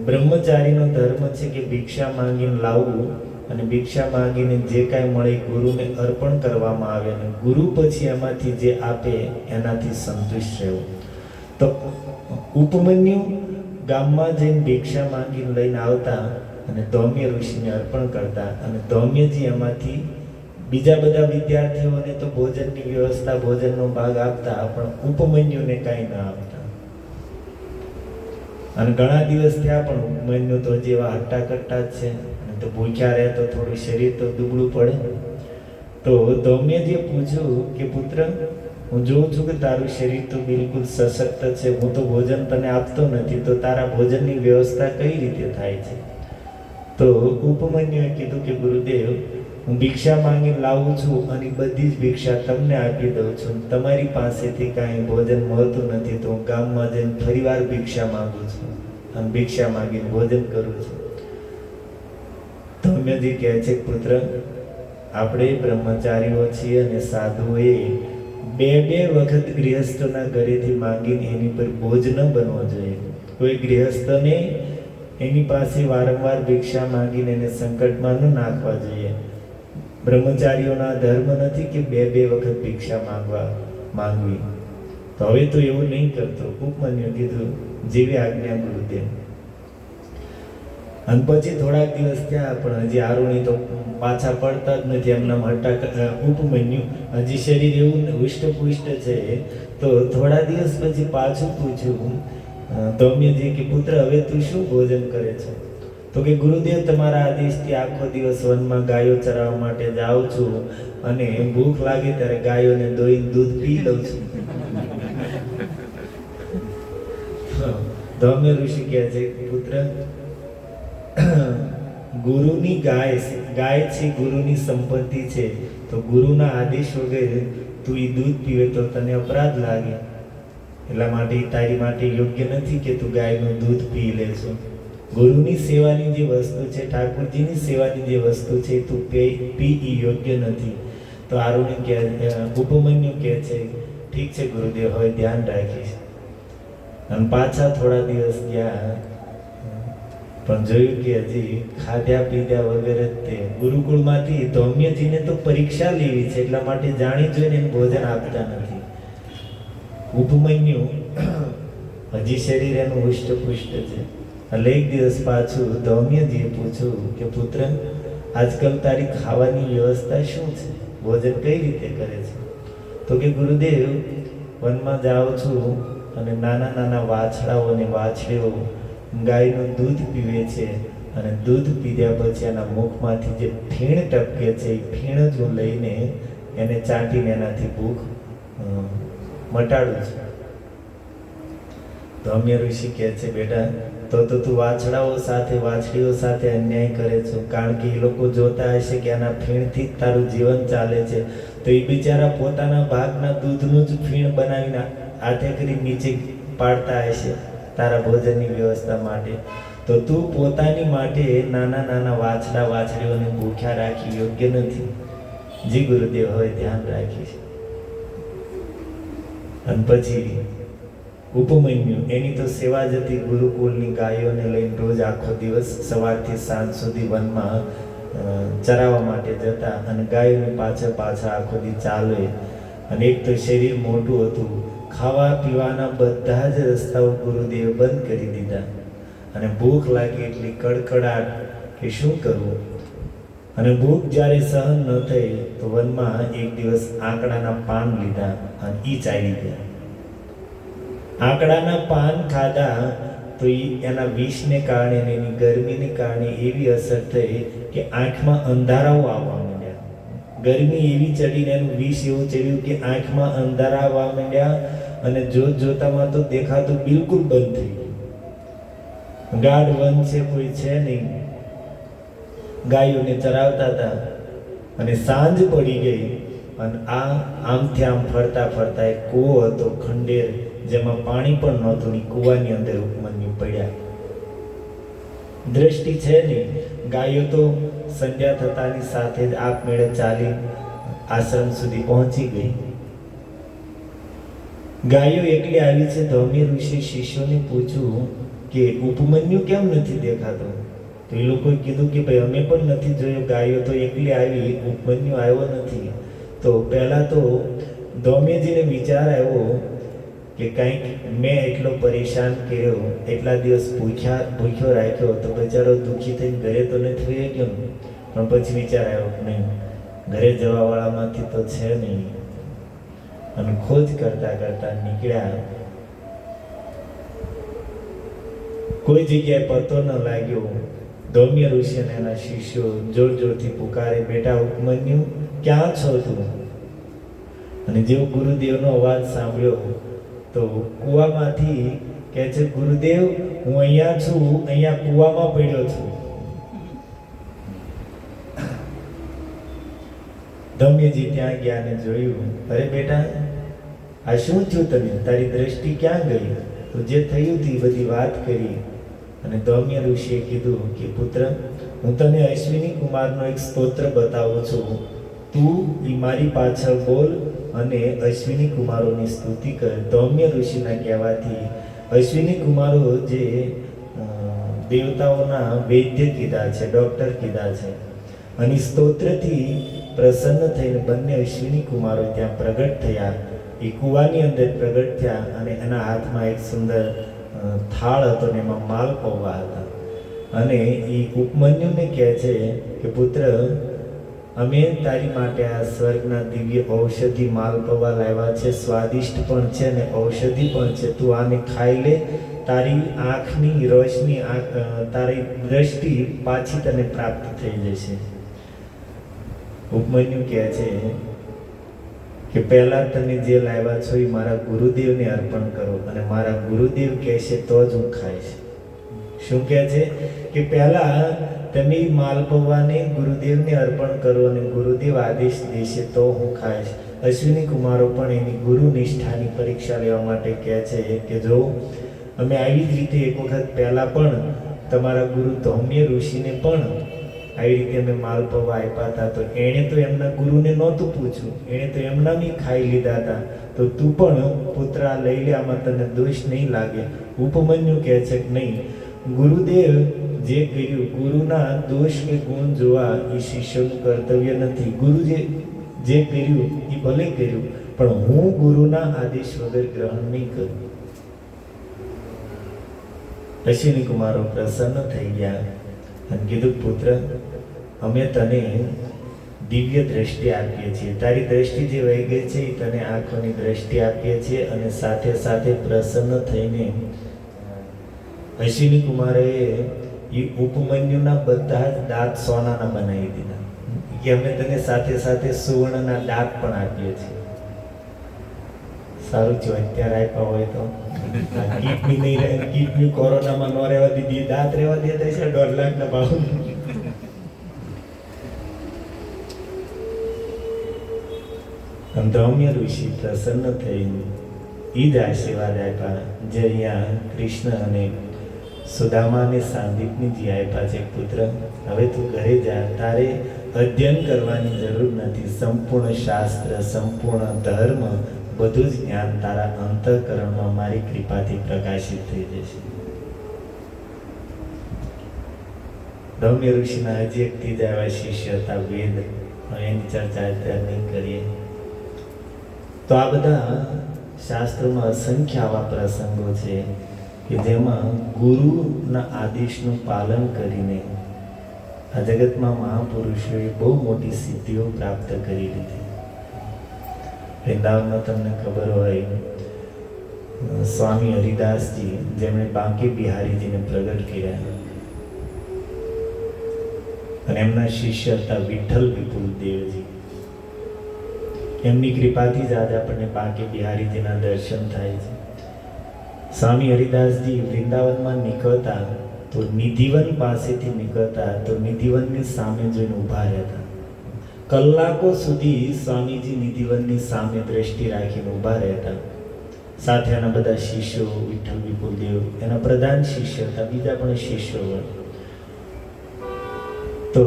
બ્રહ્મચારીનો ધર્મ છે કે ભિક્ષા માંગીને લાવવું અને ભિક્ષા માંગીને જે કાંઈ મળે ગુરુને અર્પણ કરવામાં આવે અને ગુરુ પછી એમાંથી જે આપે એનાથી સંતુષ્ટ રહેવું. તો ઉપમન્યુ ગામમાં જઈને ભિક્ષા માંગીને લઈને આવતા અને ધૌમ્ય ઋષિને અર્પણ કરતા અને ધૌમ્યજી એમાંથી બીજા બધા વિદ્યાર્થીઓને તો ભોજનની વ્યવસ્થા, ભોજનનો ભાગ આપતા, પણ ઉપમન્યુને કાંઈ ન આપતા. અને ઘણા દિવસ થયા પણ ઉપમાન્યુ તો જેવા હટ્ટા કટ્ટા જ છે, અને તો ભૂખ્યા રહે તો થોડું શરીર તો દુબળું પડે. તો ધૌમ્યજીએ પૂછ્યું કે પુત્ર, હું જોઉં છું કે તારું શરીર તો બિલકુલ સશક્ત છે, હું તો ભોજન તને આપતો નથી, તો તારા ભોજનની વ્યવસ્થા કઈ રીતે થાય છે? તો ઉપમાન્યુએ કીધું કે ગુરુદેવ, હું ભિક્ષા માંગી લાવું છું અને બધી જ ભિક્ષા તમને આપી દઉં છું. તમારી પાસેથી કાંઈ ભોજન મળતું નથી તો હું ગામમાં જઈને ફરીવાર ભિક્ષા માંગુ છું અને ભિક્ષા માંગીને ભોજન કરું છું. ધૌમ્યજી કહે છે, પુત્ર, આપણે બ્રહ્મચારીઓ છીએ અને સાધુઓએ બે વખત ગૃહસ્થોના ઘરેથી માંગીને એની પર બોજ ન બનવો જોઈએ. કોઈ ગૃહસ્થને એની પાસે વારંવાર ભિક્ષા માંગીને એને સંકટમાં ન નાખવા જોઈએ. બ્રહ્મચારીઓના ધર્મ નથી કે બે વખત ભિક્ષા માંગવી. તો હવે તો એવું નહીં કરતો. ઉપમાન્યુ કીધું, જેવી આજ્ઞા ગુરુદેવ. અને પછી થોડાક દિવસ થયા પણ હજી આરુણી તો પાછા પડતા જ નથી. એમના હટ્ટા ઉપમાન્યુ હજી શરીર એવું હુષ્ટપુષ્ટ છે. તો થોડા દિવસ પછી પાછું પૂછ્યું ધૌમ્યજી કે પુત્ર, હવે તું શું ભોજન કરે છે? તો કે ગુરુદેવ, તમારા આદેશથી આખો દિવસ વનમાં ગાયો ચરાવવા માટે જાઉં છું અને ભૂખ લાગે ત્યારે ગાયોને દોઈને દૂધ પી લઉં છું. ધૌમ્ય ઋષિ કહે છે, પુત્ર, ગુરુની ગાય છે, ગુરુની સંપત્તિ છે, તો ગુરુના આદેશ વગર તું એ દૂધ પીવે તો તને અપરાધ લાગે. એટલા માટે તારી માટે યોગ્ય નથી કે તું ગાયનું દૂધ પી લેશો. ગુરુની સેવાની જે વસ્તુ છે, ઠાકોરજીની સેવાની જે વસ્તુ છે, તું પી યોગ્ય નથી. તો આરુણી કહે, ઉપમાન્યુ કહે છે, ઠીક છે ગુરુદેવ, હવે ધ્યાન રાખીશ. અને પાછા થોડા દિવસ ગયા પણ જોયું કે હજી ખાધ્યા પીધા વગર જ તે ગુરુકુળમાંથી ધૌમ્યજીને તો પરીક્ષા લેવી છે, એટલા માટે જાણી જોઈને એને ભોજન આપતા નથી. ઉપમાન્યુ હજી શરીર એનું હુષ્ટપુષ્ટ છે. એટલે એક દિવસ પાછું ધૌમ્યજીએ પૂછ્યું કે પુત્ર, આજકાલ તારી ખાવાની વ્યવસ્થા શું છે? ભોજન કઈ રીતે કરે છે? તો કે ગુરુદેવ, વનમાં જાઉં છું અને નાના વાછડાઓ અને વાછડીઓ ગાયનું દૂધ પીવે છે અને દૂધ પીધા પછી એના મુખમાંથી જે ફીણ ટપકે છે એ ફીણ જ હું લઈને એને ચાટીને એનાથી ભૂખ મટાડું છું. ધૌમ્ય ઋષિ કહે છે, બેટા, તો તું વાછડાઓ સાથે વાછડીઓ સાથે અન્યાય કરે છો, કારણ કે એ લોકો જોતા હશે કે આના ફીણથી જ તારું જીવન ચાલે છે, તો એ બિચારા પોતાના ભાગના દૂધનું જ ફીણ બનાવીને હાથે કરી નીચે પાડતા હશે તારા ભોજનની વ્યવસ્થા માટે. તો તું પોતાની માટે નાના વાછડા વાછડીઓને ભૂખ્યા રાખી યોગ્ય નથી. જી ગુરુદેવ, હવે ધ્યાન રાખીશ. અને પછી ઉપમાન્યુ એની તો સેવા જ હતી. ગુરુકુળની ગાયોને લઈને રોજ આખો દિવસ સવારથી સાંજ સુધી વનમાં ચરાવવા માટે જતા અને ગાયોની પાછળ આખો દી ચાલે. અને એક તો શરીર મોટું હતું, ખાવા પીવાના બધા જ રસ્તાઓ ગુરુદેવ બંધ કરી દીધા. અને ભૂખ લાગી એટલી કડકડાટ કે શું કરવું. અને ભૂખ જ્યારે સહન ન થઈ તો વનમાં એક દિવસ આંકડાના પાન લીધા અને ઈ ચાલી ગયા. આંકડાના પાન ખાધા તો એના વિષને કારણે એની ગરમીને કારણે એવી અસર થઈ કે આંખમાં અંધારાઓ આવવા માંડ્યા. ગરમી એવી ચડીને એનું વિષ એવું ચડ્યું કે આંખમાં અંધારા આવવા માંડ્યા અને જોતામાં તો દેખાતું બિલકુલ બંધ થઈ ગયું. ગાઢ વન છે, કોઈ છે નહીં. ગાયોને ચરાવતા હતા અને સાંજ પડી ગઈ અને આમથી આમ ફરતા એક કૂવો હતો, ખંડેર, જેમાં પાણી પણ નહોતું. ની કૂવાની અંદર ઉપમાન્યુ પડ્યા. દ્રષ્ટિ છે નહીં. ગાયો તો સંધ્યા થતાની સાથે જ આપમેળે ચાલી આશ્રમ સુધી પહોંચી ગઈ. ગાયો એકલી આવી છે. ધૌમ્ય ઋષિ શિષ્યોને પૂછ્યું કે ઉપમાન્યુ કેમ નથી દેખાતો? તો એ લોકોએ કીધું કે ભાઈ અમે પણ નથી જોયો, ગાયો તો એકલી આવી, ઉપમાન્યુ આવ્યો નથી. તો પહેલા તો ધૌમ્યજીને વિચાર આવ્યો કે કંઈક મેં એટલો પરેશાન કર્યો, એટલા દિવસ ભૂખ્યો રાખ્યો તો બચારો દુઃખી થઈને ઘરે તો નથી થઈ ગયો. પણ પછી વિચાર આવ્યો કે નહીં, ઘરે જવાવાળામાંથી તો છે નહીં. અને ખોજ કરતા નીકળ્યા કોઈ જગ્યાએ પતો ન લાગ્યો. ધૌમ્ય ઋષિ અને એના શિષ્યો જોર જોરથી પુકારે, બેટા ઉપમન્યુ, ક્યાં છો તું? અને જેવો ગુરુદેવનો અવાજ સાંભળ્યો તો કૂવામાંથી કહે છે, ગુરુદેવ હું અહીંયા છું, અહીંયા કૂવામાં પડ્યો છું. ધૌમ્યજી ત્યાં ગયા ને જોયું, અરે બેટા આ શું થયું તને? તારી દ્રષ્ટિ ક્યાં ગઈ? તો જે થયું તે બધી વાત કરી. અને ધૌમ્ય ઋષિએ કીધું કે પુત્ર, હું તને અશ્વિની કુમારનો એક સ્તોત્ર બતાવું છું, તું એ મારી પાછળ બોલ અને અશ્વિની કુમારોની સ્તુતિ કર. ધૌમ્ય ઋષિના કહેવાથી અશ્વિની કુમારો જે દેવતાઓના વૈદ્ય કીધા છે, ડોક્ટર કીધા છે, અને સ્તોત્રથી પ્રસન્ન થઈને બંને અશ્વિની કુમારો ત્યાં પ્રગટ થયા. એ કૂવાની અંદર પ્રગટ થયા અને એના હાથમાં એક સુંદર થાળ હતો ને એમાં માલ પૌવા હતા. અને એ ઉપમન્યુને કહે છે કે પુત્ર, અમે તારી માટે આ સ્વર્ગના દિવ્ય ઔષધિ માલપવા લાવ્યા છે, સ્વાદિષ્ટ પણ છે અને ઔષધિ પણ છે. તું આને ખાઈ લે, તારી આંખની રોશની, તારી દ્રષ્ટિ પાછી તને પ્રાપ્ત થઈ જશે. ઉપમન્યુ કહે છે કે પહેલા તમે જે લાવ્યા છો એ મારા ગુરુદેવને અર્પણ કરો, અને મારા ગુરુદેવ કહેશે તો જ હું ખાઈશ. શું કહે છે કે પહેલા તમે માલપૌવાને ગુરુદેવને અર્પણ કરો અને ગુરુદેવ આદેશ દેશે તો હું ખાઈશ. અશ્વિની કુમારો પણ એની ગુરુ નિષ્ઠાની પરીક્ષા લેવા માટે કહે છે કે જો અમે આવી જ રીતે એક વખત પહેલા પણ તમારા ગુરુ ધૌમ્ય ઋષિને પણ આવી રીતે અમે માલપૌવા આપ્યા હતા, તો એણે તો એમના ગુરુને નહોતું પૂછ્યું, એણે તો એમના બી ખાઈ લીધા હતા. તો તું પણ પુત્ર લઈ લે, આમાં તને દોષ નહીં લાગે. ઉપમન્યુ કહે છે કે નહીં, ગુરુદેવ જે કર્યું, ગુરુના દોષ કે ગુણ જોવા એ શિષ્યનું કર્તવ્ય નથી. ગુરુ જે કર્યું એ ભલે કર્યું, પણ હું ગુરુના આદેશ વગર ગ્રહણ નહીં કરું. અશ્વિની કુમારો પ્રસન્ન થઈ ગયા અને કીધું, પુત્ર અમે તને દિવ્ય દ્રષ્ટિ આપીએ છીએ, તારી દ્રષ્ટિ જે વહી ગઈ છે એ તને આંખોની દ્રષ્ટિ આપીએ છીએ. અને સાથે સાથે પ્રસન્ન થઈને અશ્વિની કુમારે એ ઉપમન્યુના બધા જ દાંત સોનાના બનાવી દીધા કે અમે તને સાથે સાથે સુવર્ણના દાંત પણ આપીએ છીએ. સારું છે, અત્યારે આપ્યા હોય તો કિડની નહીં રહે, કિડની કોરોનામાં ન રહેવા દીધી, દાંત રહેવા દેતા છે 1.5 લાખના ભાવ. ધૌમ્ય ઋષિ પ્રસન્ન થઈને એ જ આશીર્વાદ આપ્યા જે અહીંયા કૃષ્ણ અને સુદામાને સાંદીપની જે આપ્યા છે, પુત્ર હવે તું ઘરે જા, તારે અધ્યયન કરવાની જરૂર નથી. સંપૂર્ણ શાસ્ત્ર, સંપૂર્ણ ધર્મ, બધું જ જ્ઞાન તારા અંતઃકરણમાં મારી કૃપાથી પ્રકાશિત થઈ જશે. ધૌમ્ય ઋષિના હજી એક ત્રીજા એવા શિષ્ય હતા વેદ, એની ચર્ચા અત્યારે નહીં કરીએ. તો આ બધા શાસ્ત્રોમાં અસંખ્ય આવા પ્રસંગો છે કે જેમાં ગુરુના આદેશનું પાલન કરીને આ જગતમાં મહાપુરુષોએ બહુ મોટી સિદ્ધિઓ પ્રાપ્ત કરી લીધી. વૃંદાવનમાં તમને ખબર હોય, સ્વામી હરિદાસજી જેમણે બાંકે બિહારીજીને પ્રગટ કર્યા, અને એમના શિષ્ય હતા વિઠ્ઠલ વિપુલ દેવજી. એમની કૃપાથી જ આજે આપણને બાંકે બિહારીજીના દર્શન થાય છે. સ્વામી હરિદાસજી વૃંદાવનમાં નીકળતા તો નિધિવન પાસેથી નીકળતા તો નિધિવનની સામે જોઈને ઊભા રહેતા. કલાકો સુધી સ્વામીજી નિધિવનની સામે દ્રષ્ટિ રાખીને ઊભા રહેતા. સાથે એના બધા શિષ્યો, વિઠ્ઠલ વિપુલ દેવ એના પ્રધાન શિષ્ય હતા, બીજા પણ શિષ્યો હતા. તો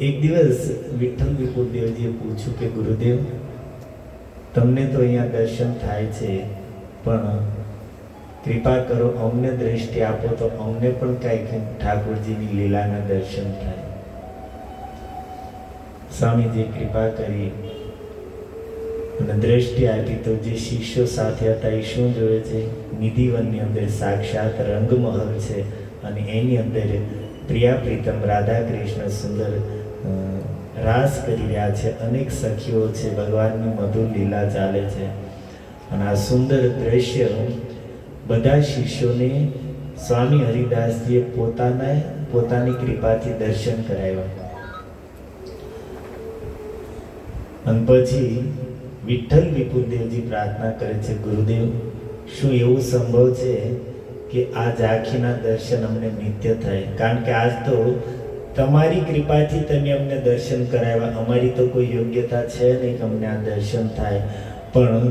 એક દિવસ વિઠ્ઠલ વિપુલ દેવજીએ પૂછ્યું કે ગુરુદેવ, તમને તો અહીંયા દર્શન થાય છે, પણ કૃપા કરો અમને દ્રષ્ટિ આપો તો અમને પણ કાંઈક ઠાકોરજીની લીલાના દર્શન થાય. સ્વામીજીએ કૃપા કરી અને દ્રષ્ટિ આપી તો જે શિષ્યો સાથે હતા એ શું જોવે છે? નિધિવનની અંદર સાક્ષાત રંગમહલ છે અને એની અંદર પ્રિયા પ્રીતમ રાધા કૃષ્ણ સુંદર રાસ કરી રહ્યા છે. અનેક સખીઓ છે, ભગવાનની મધુર લીલા ચાલે છે. અને આ સુંદર દ્રશ્ય બધા શિષ્યોને સ્વામી હરિદાસજીએ પોતાની કૃપાથી દર્શન કરાવ્યા. અને પછી વિઠ્ઠલ વિપુલદેવજી પ્રાર્થના કરે છે, ગુરુદેવ શું એવું સંભવ છે કે આ ઝાંખીના દર્શન અમને નિત્ય થાય? કારણ કે આજ તો તમારી કૃપાથી તમે અમને દર્શન કરાવ્યા, અમારી તો કોઈ યોગ્યતા છે નહીં કે અમને આ દર્શન થાય. પણ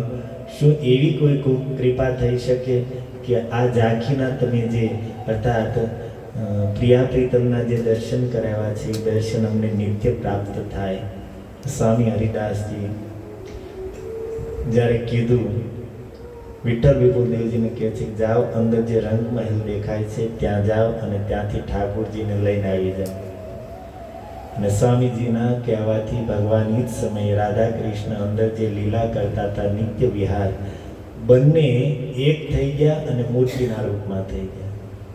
શું એવી કોઈ કૃપા થઈ શકે કે આ ઝાંખીના તમે જે અર્થાત પ્રિયા પ્રીતમના જે દર્શન કરાવ્યા છે એ દર્શન અમને નિત્ય પ્રાપ્ત થાય? સ્વામી હરિદાસજી જ્યારે કીધું, વિઠ્ઠલ વિપુલદેવજીને કહે છે, જાઓ અંદર જે રંગમહેલ દેખાય છે ત્યાં જાઓ અને ત્યાંથી ઠાકોરજીને લઈને આવી જાઓ. અને સ્વામીજીના કહેવાથી ભગવાન એ જ સમયે રાધા કૃષ્ણ અંદર જે લીલા કરતા હતા નિત્ય વિહાર, બંને એક થઈ ગયા અને મૂર્તિના રૂપમાં થઈ ગયા.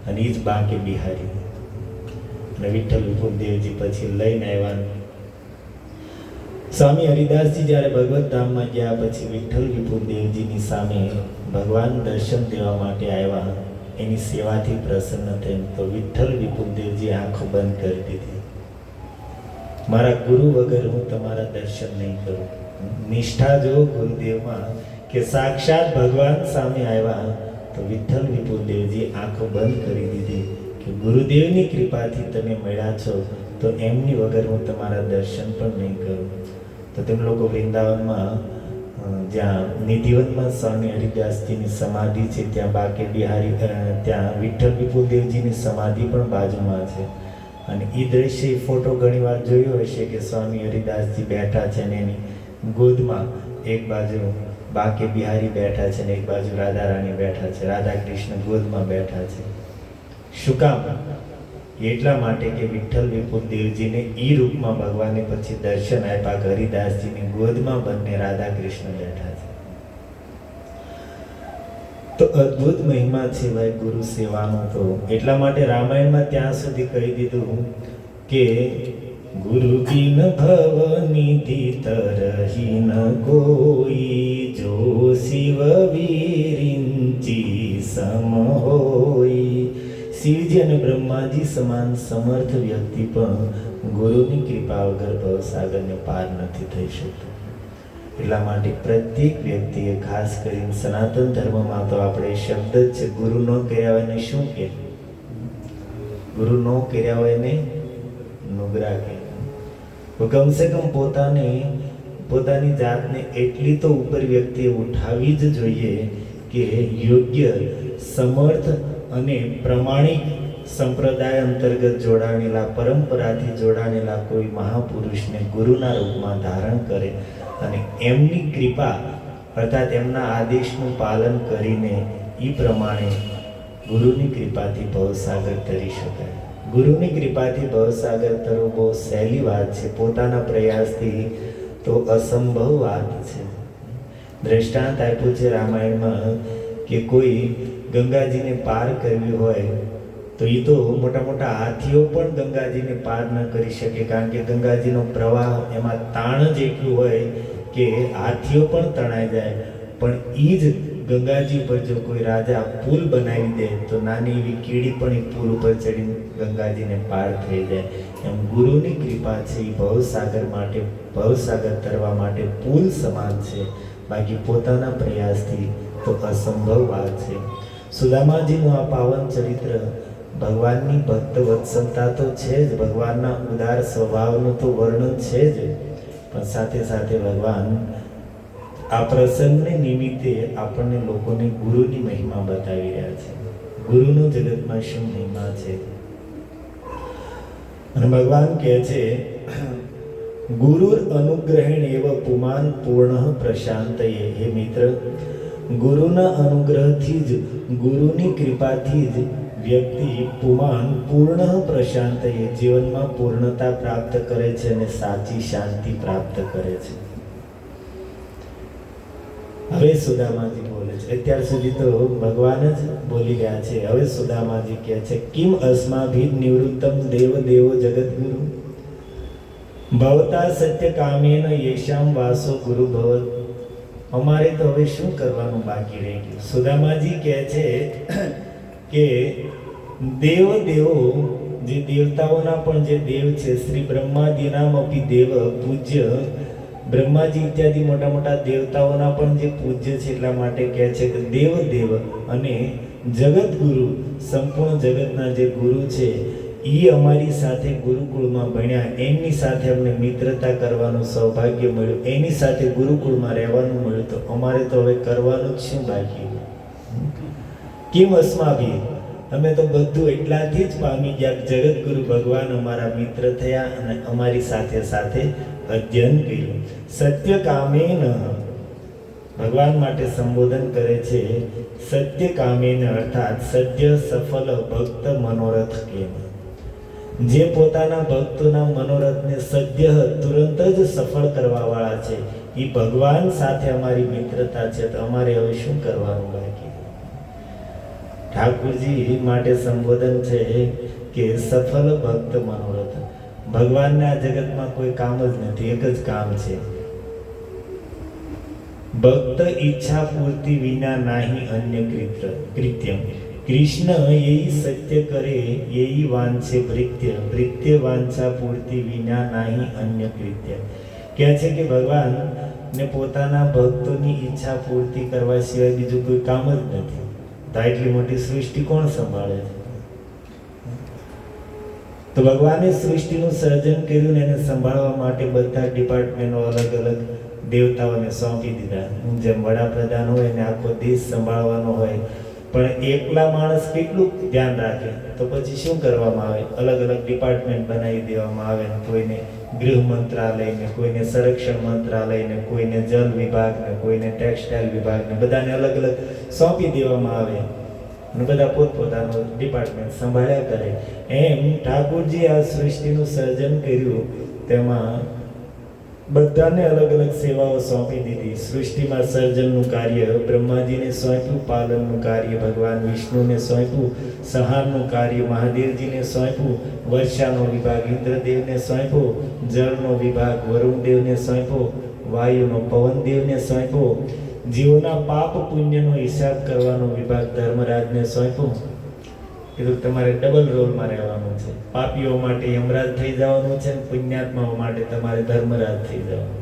અને એ જ બાંકે બિહારી. અને વિઠ્ઠલ વિપુલદેવજી પછી લઈને આવ્યા. સ્વામી હરિદાસજી જ્યારે ભગવત ધામમાં ગયા પછી વિઠ્ઠલ વિપુલદેવજીની સામે ભગવાન દર્શન દેવા માટે આવ્યા. એની સેવાથી પ્રસન્ન થઈને તો વિઠ્ઠલ વિપુલદેવજી આંખો બંધ કરી દીધી. મારા ગુરુ વગર હું તમારા દર્શન નહીં કરું. નિષ્ઠા જો ગુરુદેવમાં કે સાક્ષાત ભગવાન સામે આવ્યા તો વિઠ્ઠલ વિપુલદેવજી આંખો બંધ કરી દીધી કે ગુરુદેવની કૃપાથી તમે મળ્યા છો તો એમની વગર હું તમારા દર્શન પણ નહીં કરું. તો તેમ લોકો વૃંદાવનમાં જ્યાં નિધિવનમાં સ્વામી હરિદાસજીની સમાધિ છે ત્યાં બાકે બિહારી ત્યાં વિઠ્ઠલ વિપુલદેવજીની સમાધિ પણ બાજુમાં છે. અને એ દ્રશ્ય એ ફોટો ઘણીવાર જોયો હશે કે સ્વામી હરિદાસજી બેઠા છે ને એની ગોદમાં એક બાજુ બાકે બિહારી બેઠા છે ને એક બાજુ રાધા રાણી બેઠા છે. રાધા કૃષ્ણ ગોદમાં બેઠા છે. શું કામ? એટલા માટે કે વિઠ્ઠલ વિપુલદેવજીને એ રૂપમાં ભગવાને પછી દર્શન આપ્યા કે હરિદાસજીની ગોદમાં બંને રાધા કૃષ્ણ બેઠા છે. તો અદ્ભુત મહિમા છે ભાઈ ગુરુ સેવાનો. તો એટલા માટે રામાયણમાં ત્યાં સુધી કહી દીધું કે ગુરુ બિન ભવ નિધિ તરહી ન કોઈ, જો શિવ વિરિંચી સમ હોય. શિવજી અને બ્રહ્માજી સમાન સમર્થ વ્યક્તિ પણ ગુરુની કૃપા વગર ભવસાગરને પાર નથી થઈ શકતો. એટલા માટે પ્રત્યેક વ્યક્તિએ ખાસ કરીને સનાતન ધર્મમાં તો આપણે શબ્દ જ છે, ગુરુ ન કર્યા હોય ને શું કે? ગુરુ ન કર્યા હોય ને નુગરા કે. કમસે કમ પોતાની જાતને એટલી તો ઉપર વ્યક્તિએ ઉઠાવી જ જોઈએ કે યોગ્ય, સમર્થ અને પ્રમાણિક સંપ્રદાય અંતર્ગત જોડાણેલા, પરંપરાથી જોડાણેલા કોઈ મહાપુરુષને ગુરુના રૂપમાં ધારણ કરે અને એમની કૃપા અર્થાત એમના આદેશનું પાલન કરીને એ પ્રમાણે ગુરુની કૃપાથી ભવસાગર તરી શકાય. ગુરુની કૃપાથી ભવસાગર તરવું બહુ સહેલી વાત છે, પોતાના પ્રયાસથી તો અસંભવ વાત છે. દ્રષ્ટાંત આપ્યું છે રામાયણમાં કે કોઈ ગંગાજીને પાર કરવી હોય તો એ તો મોટા મોટા હાથીઓ પણ ગંગાજીને પાર ન કરી શકે, કારણ કે ગંગાજીનો પ્રવાહ એમાં તાણ જ એટલું હોય કે હાથીઓ પણ તણાઈ જાય. પણ એ જ ગંગાજી પર જો કોઈ રાજા પુલ બનાવી દે તો નાની એવી કીડી પણ એ પુલ ઉપર ચડીને ગંગાજીને પાર થઈ જાય. એમ ગુરુની કૃપા છે એ ભવસાગર માટે, ભવસાગર તરવા માટે પુલ સમાન છે. બાકી પોતાના પ્રયાસથી તો અસંભવ વાત છે. સુદામાજીનું આ પાવન ચરિત્ર ભગવાનની ભક્ત વત્સલતા તો છે જ, ભગવાનના ઉદાર સ્વભાવનું તો વર્ણન છે જ, પણ સાથે સાથે ભગવાન આ પ્રસંગને નિમિત્તે આપણને લોકોને ગુરુની મહિમા બતાવી રહ્યા છે. ગુરુનો જગતમાં શું મહિમા છે. અને ભગવાન કહે છે ગુરુર અનુગ્રહેણ એવ પુમાન પૂર્ણ પ્રશાંતયે. હે મિત્ર, ગુરુના અનુગ્રહથી જ, ગુરુની કૃપાથી જ વ્યક્તિ પુમાન પૂર્ણ પ્રશાંતયે જીવનમાં પૂર્ણતા પ્રાપ્ત કરે છે અને સાચી શાંતિ પ્રાપ્ત કરે છે. હવે સુદામાજી બોલે છે. અત્યાર સુધી તો ભગવાન જ બોલી રહ્યા છે. હવે સુદામાજી કહે છે કિમ અસ્માભિ નિવૃત્તમ દેવ દેવો જગદગુરુ ભવતા સત્ય કામેન યેશામ વાસો ગુરુ ભવત. અમારે તો હવે શું કરવાનું બાકી રહી ગયું? સુદામાજી કહે છે કે દેવો જે દેવતાઓના પણ જે દેવ છે, શ્રી બ્રહ્માદિનામ અપી દેવ, પૂજ્ય બ્રહ્માજી ઇત્યાદિ મોટા મોટા દેવતાઓના પણ જે પૂજ્ય છે, એટલા માટે કહે છે કે દેવ અને જગત ગુરુ, સંપૂર્ણ જગતના જે ગુરુ છે એ અમારી સાથે ગુરુકુળમાં ભણ્યા, એમની સાથે અમને મિત્રતા કરવાનું સૌભાગ્ય મળ્યું, એની સાથે ગુરુકુળમાં રહેવાનું મળ્યું, તો અમારે તો હવે કરવાનું જ શું બાકી? કેમ અસ્માભી, અમે તો બધું એટલાથી જ પામી ગયા, જગત ગુરુ ભગવાન અમારા મિત્ર થયા અને અમારી સાથે સાથે અધ્યયન કર્યું. સત્ય કામેન, ભગવાન માટે સંબોધન કરે છે સત્ય કામેન, અર્થાત સત્ય સફલ ભક્ત મનોરથ કેમ, જે પોતાના ભક્તોના મનોરથને સદ્ય તુરંત જ સફળ કરવા વાળા છે, એ ભગવાન સાથે અમારી મિત્રતા છે, તો અમારે હવે શું કરવાનું બાકી? ઠાકુરજી માટે સંબોધન છે કે સફળ ભક્ત મનોરથ. ભગવાનને આ જગતમાં કોઈ કામ જ નથી, એક જ કામ છે, ભક્ત ઈચ્છા પૂર્તિ વિના નાહી અન્ય કૃત્યમ. કૃષ્ણ યહી સત્ય કરે યહી વાંછે ભૃત્ય, ભૃત્ય વાંછા પૂર્તિ વિના નાહી અન્ય કૃત્ય. કહે છે કે ભગવાન ને પોતાના ભક્તોની ઈચ્છા પૂર્તિ કરવા સિવાય બીજું કોઈ કામ જ નથી. તો એટલી મોટી સૃષ્ટિ કોણ સંભાળે છે? તો ભગવાને સૃષ્ટિનું સર્જન કર્યું ને એને સંભાળવા માટે બધા ડિપાર્ટમેન્ટો અલગ અલગ દેવતાઓને સોંપી દીધા. જેમ વડાપ્રધાન હોય ને આખો દેશ સંભાળવાનો હોય, પણ એકલા માણસ કેટલું ધ્યાન રાખે? તો પછી શું કરવામાં આવે? અલગ અલગ ડિપાર્ટમેન્ટ બનાવી દેવામાં આવે. કોઈને ગૃહ મંત્રાલય ને, કોઈને સંરક્ષણ મંત્રાલય ને, કોઈને જલ વિભાગ ને, કોઈને ટેક્સટાઇલ વિભાગ ને, બધાને અલગ અલગ સોંપી દેવામાં આવે અને બધા પોતપોતાનું ડિપાર્ટમેન્ટ સંભાળ્યા કરે. એમ ઠાકોરજી આ સૃષ્ટિનું સર્જન કર્યું, તેમાં બધાને અલગ અલગ સેવાઓ સોંપી દીધી. સૃષ્ટિમાં સર્જનનું કાર્ય બ્રહ્માજીને સોંપ્યું, પાલનનું કાર્ય ભગવાન વિષ્ણુને સોંપ્યું, સંહારનું કાર્ય મહાદેવજીને સોંપ્યું, વર્ષાનો વિભાગ ઇન્દ્રદેવને સોંપ્યો, જળનો વિભાગ વરુણદેવને સોંપ્યો, વાયુનો પવનદેવને સોંપ્યો, જીવોના પાપ પુણ્યનો હિસાબ કરવાનો વિભાગ ધર્મરાજને સોંપ્યો. કીધું તમારે ડબલ રોલમાં રહેવાનું છે, પાપીઓ માટે યમરાજ થઈ જવાનું છે, પુણ્યાત્માઓ માટે તમારે ધર્મરાજ થઈ જવાનું.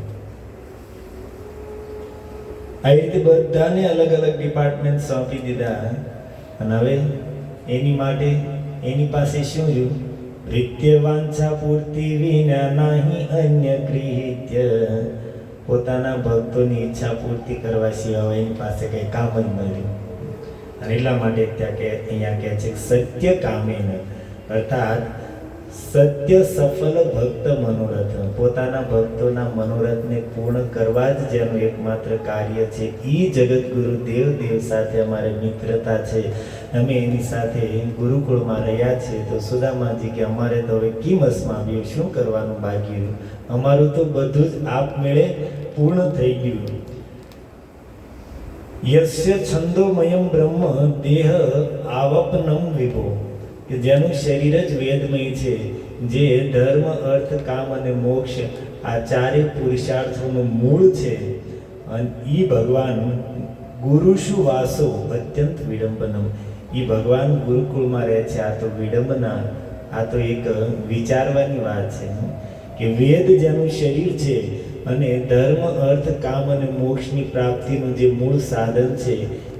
આવી રીતે બધાને અલગ અલગ ડિપાર્ટમેન્ટ સોંપી દીધા. અને હવે એની માટે એની પાસે શું રહ્યું? ભૃત્ય વાંછા પૂર્તિ વિના નાહી અન્ય કૃત્ય. પોતાના ભક્તોની ઈચ્છા પૂર્તિ કરવા સિવાય એની પાસે કઈ કામ જ ન રહ્યું. અને એટલા માટે અહીંયા કહે છે સત્ય કામેન, અર્થાત સત્ય સફળ ભક્ત મનોરથ. પોતાના ભક્તોના મનોરથને પૂર્ણ કરવા જ જેનું એકમાત્ર કાર્ય છે, એ જગત ગુરુ દેવ સાથે અમારે મિત્રતા છે. અમે એની સાથે ગુરુકુળમાં રહ્યા છીએ. તો સુદામાજી કે અમારે તો હવે કિમસમાં આવ્યું, શું કરવાનું બાકી રહ્યું? અમારું તો બધું જ આપમેળે પૂર્ણ થઈ ગયું. યસ્ય છંદોમયમ બ્રહ્મ દેહ આવપનમ વિભો, કે જેનું શરીર જ વેદમય છે, જે ધર્મ અર્થ કામ અને મોક્ષ આ ચારે પુરુષાર્થોનું મૂળ છે, અને ઈ ભગવાન ગુરુષુ વાસો અત્યંત વિડંબનમ. ઈ ભગવાન ગુરુકુળમાં રહે છે. આ તો વિડંબના, આ તો એક વિચારવાની વાત છે કે વેદ જેનું શરીર છે અને ધર્મ અર્થ કામ અને મોક્ષની પ્રાપ્તિનું જે મૂળ સાધન છે,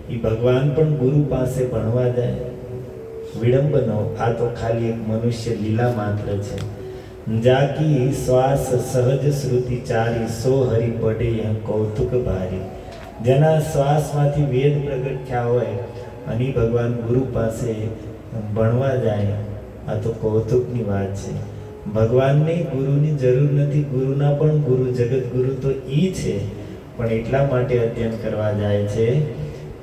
એ ભગવાન પણ ગુરુ પાસે ભણવા જાય. વિડંબનો, આ તો ખાલી એક મનુષ્ય લીલા માત્ર છે. જાકી શ્વાસ સહજ શ્રુતિ ચારી, સો હરિ પડે કૌતુક ભારી. જેના શ્વાસમાંથી વેદ પ્રગટ થયા હોય અને ભગવાન ગુરુ પાસે ભણવા જાય, આ તો કૌતુકની વાત છે. ભગવાનને ગુરુની જરૂર નથી, ગુરુના પણ ગુરુ જગત ગુરુ તો ઈ છે, પણ એટલા માટે અધ્યયન કરવા જાય છે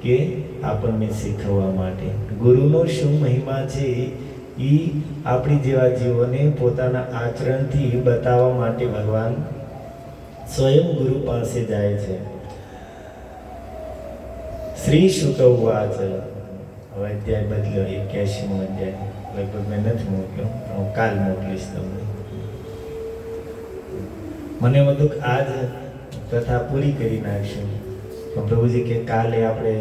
કે આપણને શીખવવા માટે. ગુરુનો શું મહિમા છે ઈ આપણી જેવા જીવોને પોતાના આચરણથી બતાવવા માટે ભગવાન સ્વયં ગુરુ પાસે જાય છે. શ્રી શુક ઉવાચ. હવે અધ્યાય બદલ્યો, 81મો અધ્યાય લગભગ મેં નથી મોકલ્યો, હું કાલ મોકલીશ તમને. મને બધું આજ કથા પૂરી કરી નાખશું, પણ પ્રભુજી કે કાલે આપણે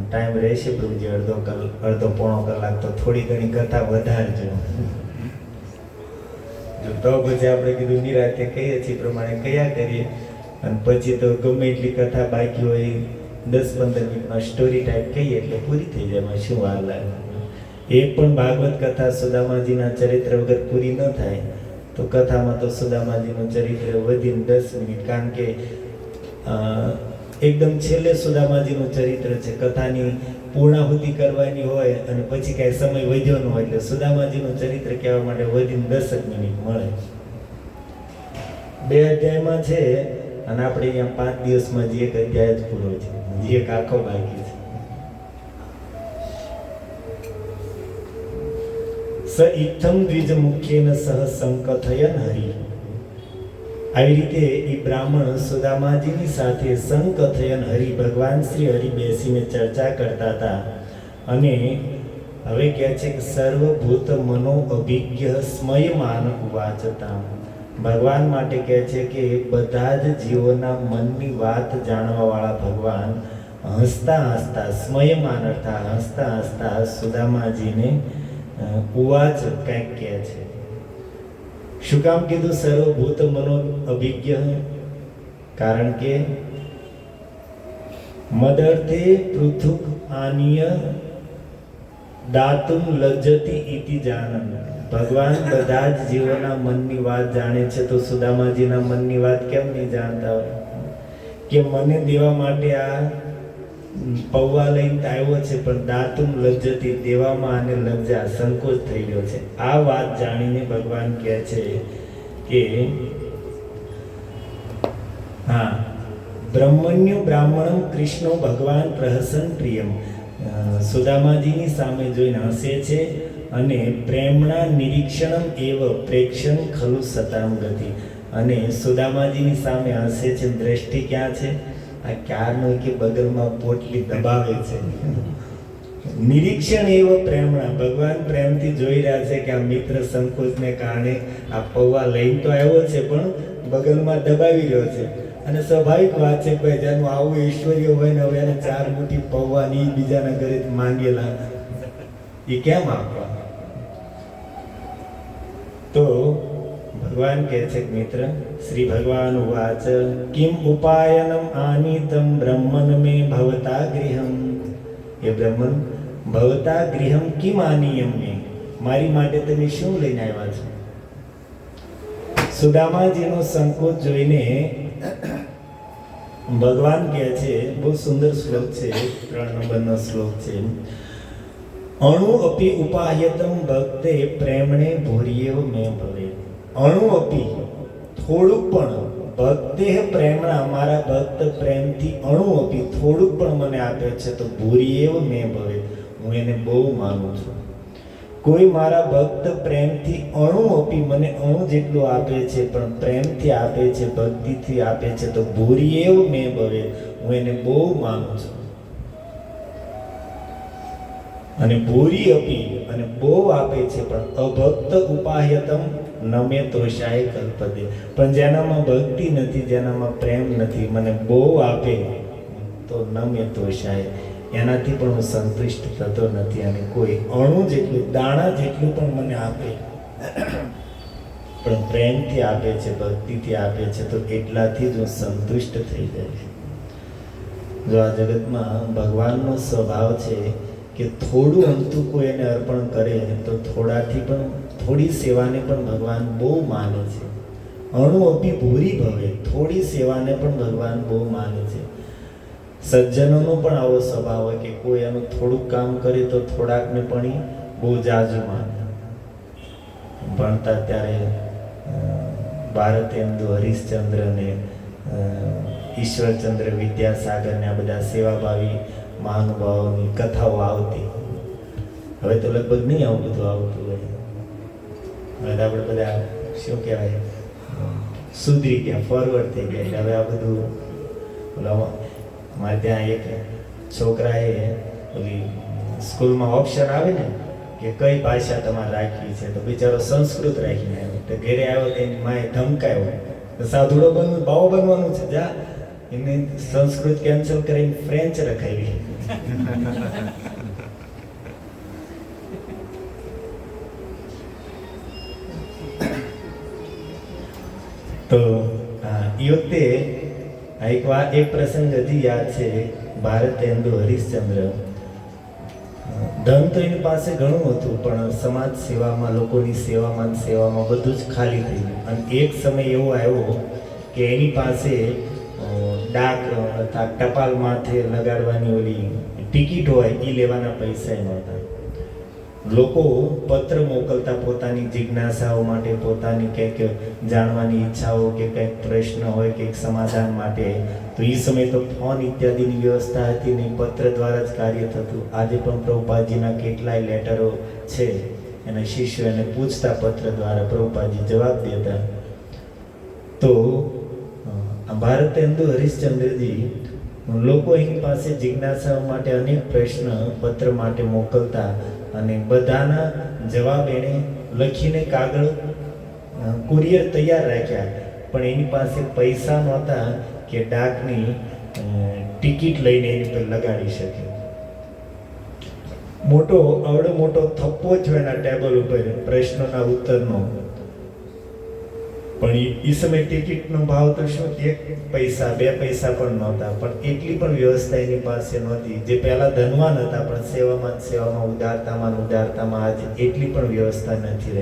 ટાઈમ રહેશે પ્રભુજી, અડધો પોણો કલાક તો થોડી ઘણી કથા વધારજો. જો તો પછી આપણે કીધું નિરાતે કહીએ છીએ પ્રમાણે કયા કરીએ, અને પછી તો ગમે એટલી કથા બાકી હોય 10-15 મિનિટમાં સ્ટોરી ટાઈપ કહીએ એટલે પૂરી થઈ જાય. એમાં શું વાર લાગે? એ પણ ભાગવત કથા સુદામાજીના ચરિત્ર વગર પૂરી ન થાય. તો કથામાં તો સુદામાજીનું ચરિત્ર વધીને 10 મિનિટ, કારણ કે એકદમ છેલ્લે સુદામાજીનું ચરિત્ર છે. કથાની પૂર્ણાહુતિ કરવાની હોય અને પછી કાંઈ સમય વધ્યો ન હોય, એટલે સુદામાજીનું ચરિત્ર કહેવા માટે વધીને 10 મિનિટ મળે. 2 અધ્યાયમાં છે અને આપણે અહીંયા 5 દિવસમાં જે એક અધ્યાય જ પૂરો છે, જે એક આખો બાકી છે. સ ઇત્થમ દ્વિજ મુખ્યેન સહ સંકથયન હરિ. આવી રીતે એ બ્રાહ્મણ સુદામાજીની સાથે સંકથયન હરિ, ભગવાન શ્રી હરિ બેસીને ચર્ચા કરતા હતા. અને હવે કહે છે કે સર્વભૂત મનો અભિજ્ઞ સ્મયમાન ઉવાચતા. ભગવાન માટે કહે છે કે બધા જ જીવોના મનની વાત જાણવા વાળા ભગવાન હસતા હસતા, સ્મયમાન અર્થાત હસતા હસતા સુદામાજીને ઉવાચ કંઈક કહે છે. શું કામ કીધું સર્વભૂત મનો અભિજ્ઞ? કારણ કે મદર્થે પૃથુક આનીય દાતુમ લજ્જતિ ઇતિ જાનન. ભગવાન બધા જ જીવોના મનની વાત જાણે છે, તો સુદામાજીના મનની વાત કેમ નહીં જાણતા હોય? કે મને દેવા માટે આ પૌવા લઈને આવ્યો છે, પણ દાતુમ લજ્જતિ, દેવામાં આને લજ્જા, સંકોચ થઈ ગયો છે. આ વાત જાણીને ભગવાન કહે છે કે હા, બ્રહ્મણ્ય બ્રાહ્મણમ કૃષ્ણો ભગવાન પ્રહસન પ્રિયમ. સુદામાજીની સામે જોઈને હસે છે અને પ્રેમના નિરીક્ષણમ એવ પ્રેક્ષણ ખલુ સતામ ગતિ. અને સુદામાજીની સામે હસે છે, દ્રષ્ટિ ક્યાં છે? આ ક્યારનો કે બગલમાં પોટલી દબાવે છે. નિરીક્ષણ એવો પ્રેમણા, ભગવાન પ્રેમથી જોઈ રહ્યા છે કે આ મિત્ર સંકોચને કારણે આ પૌવા લઈને તો આવ્યો છે પણ બગલમાં દબાવી રહ્યો છે. અને સ્વાભાવિક વાત છે ભાઈ, જેનું આવું ઐશ્વર્ય હોય ને, હવે એને 4 મુઠ્ઠી પૌવાની બીજાના ઘરે માંગેલા, એ કેમ આપવા? તો ભગવાન કહે છે કે મિત્ર, શ્રી ભગવાન ઉવાચ કિમ ઉપાયનમ આનીતમ બ્રહ્મન મે ભવતા ગૃહમ. એ બ્રહ્મન, ભવતા ગૃહમ કિમ આનીયમ મે, મારી માટે તમે શું લઈને આવ્યા છો? સુદામાજીનો સંકોચ જોઈને ભગવાન કહે છે, બહુ સુંદર શ્લોક છે, 3 નંબરનો શ્લોક છે. અણુ અપી ઉપાયતમ ભક્તે પ્રેમણે ભૂર્યેવ મે ભવે. અણુ અપી, થોડુંક પણ, ભક્તે પ્રેમણા, મારા ભક્ત પ્રેમથી અણુ અપી, થોડુંક પણ મને આપે છે તો ભૂર્યેવ મે ભવે, હું એને બહુ માનું છું. કોઈ મારા ભક્ત પ્રેમથી અણુ અપી, મને અણુ જેટલું આપે છે પણ પ્રેમથી આપે છે, ભક્તિથી આપે છે તો ભૂર્યેવ મે ભવે, હું એને બહુ માનું છું. અને ભૂરી અપી, અને બહુ આપે છે પણ અભક્ત ઉપાયતમ નમે તોષાય કલ્પદે, પણ જેનામાં ભક્તિ નથી, જેનામાં પ્રેમ નથી, મને બહુ આપે તો નમે તોષાય, એનાથી પણ હું સંતુષ્ટ થતો નથી. અને કોઈ અણુ જેટલું, દાણા જેટલું પણ મને આપે પણ પ્રેમથી આપે છે, ભક્તિથી આપે છે તો એટલાથી જ હું સંતુષ્ટ થઈ જાય. જો આ જગતમાં ભગવાનનો સ્વભાવ છે કે થોડું અમથું કોઈ એને અર્પણ કરે તો થોડાથી પણ, થોડી સેવાને પણ ભગવાન બહુ માને છે. અણુ અપી ભૂરી ભવે, થોડી સેવાને પણ ભગવાન બહુ માને છે. સજ્જનોનો પણ આવો સ્વભાવ હોય કે કોઈ એનું થોડુંક કામ કરે તો થોડાકને પણ બહુ જાજુ માને. ભણતા ત્યારે ભારતેન્દુ હરિશ્ચંદ્ર ને ઈશ્વરચંદ્ર વિદ્યાસાગર ને આ બધા સેવાભાવી મહાનુભાવોની કથાઓ આવતી. હવે તો લગભગ નહીં આવું બધું આવતું હોય. હવે તો આપણે બધા શું કહેવાય, સુધરી ગયા, ફોરવર્ડ થઈ ગયા. એટલે હવે આ બધું અમારે ત્યાં એક છોકરાએ ઓલી સ્કૂલમાં ઓપ્શન આવે ને કે કઈ ભાષા તમારે રાખવી છે, તો બિચારો સંસ્કૃત રાખીને આવ્યો. તો ઘરે આવ્યો તો એની માએ ધમકાયો, તો સાધુડો બનવું, બાવો બનવાનું છે, જા. એને સંસ્કૃત કેન્સલ કરીને ફ્રેન્ચ રખાવી. તો એ વખતે એક પ્રસંગ હજી યાદ છે. ભારતેન્દુ હરિશ્ચંદ્ર, ધન તો એની પાસે ઘણું હતું, પણ સમાજ સેવામાં, લોકોની સેવામાં બધું જ ખાલી થઈ ગયું. અને એક સમય એવો આવ્યો કે એની પાસે ડાક અથવા ટપાલ માથે લગાડવાની ઓલી ટિકિટ હોય એ લેવાના પૈસા નહોતા. લોકો પત્ર મોકલતા પોતાની જિજ્ઞાસાઓ માટે, પોતાની કંઈક જાણવાની ઈચ્છાઓ કે કંઈક પ્રશ્ન હોય કંઈક સમાધાન માટે. તો એ સમયે તો ફોન ઇત્યાદિની વ્યવસ્થા હતી નહીં, પત્ર દ્વારા જ કાર્ય થતું. આજે પણ પ્રભુપાદજીના કેટલાય લેટરો છે, એના શિષ્યો એને પૂછતા પત્ર દ્વારા, પ્રભુપાદજી જવાબ દેતા. તો ભારતેન્દુ હરિશ્ચંદ્રજી લોકો એની પાસે જિજ્ઞાસાઓ માટે અનેક પ્રશ્ન પત્ર માટે મોકલતા અને બધાના જવાબ એણે લખીને કાગળ કુરિયર તૈયાર રાખ્યા. પણ એની પાસે પૈસા નહોતા કે ડાકની ટિકિટ લઈને એની પર લગાડી શકે. આવડો મોટો થપ્પો જ એના ટેબલ ઉપર પ્રશ્નોના ઉત્તરનો. પણ એ સમયે ટિકિટનો ભાવ તો શું, 1 પૈસા 2 પૈસા પણ નહોતા. પણ એટલી પણ વ્યવસ્થા એની પાસે નહોતી. જે પહેલા ધનવાન હતા પણ સેવામાં ઉદારતામાં આજે એટલી પણ વ્યવસ્થા નથી રહી.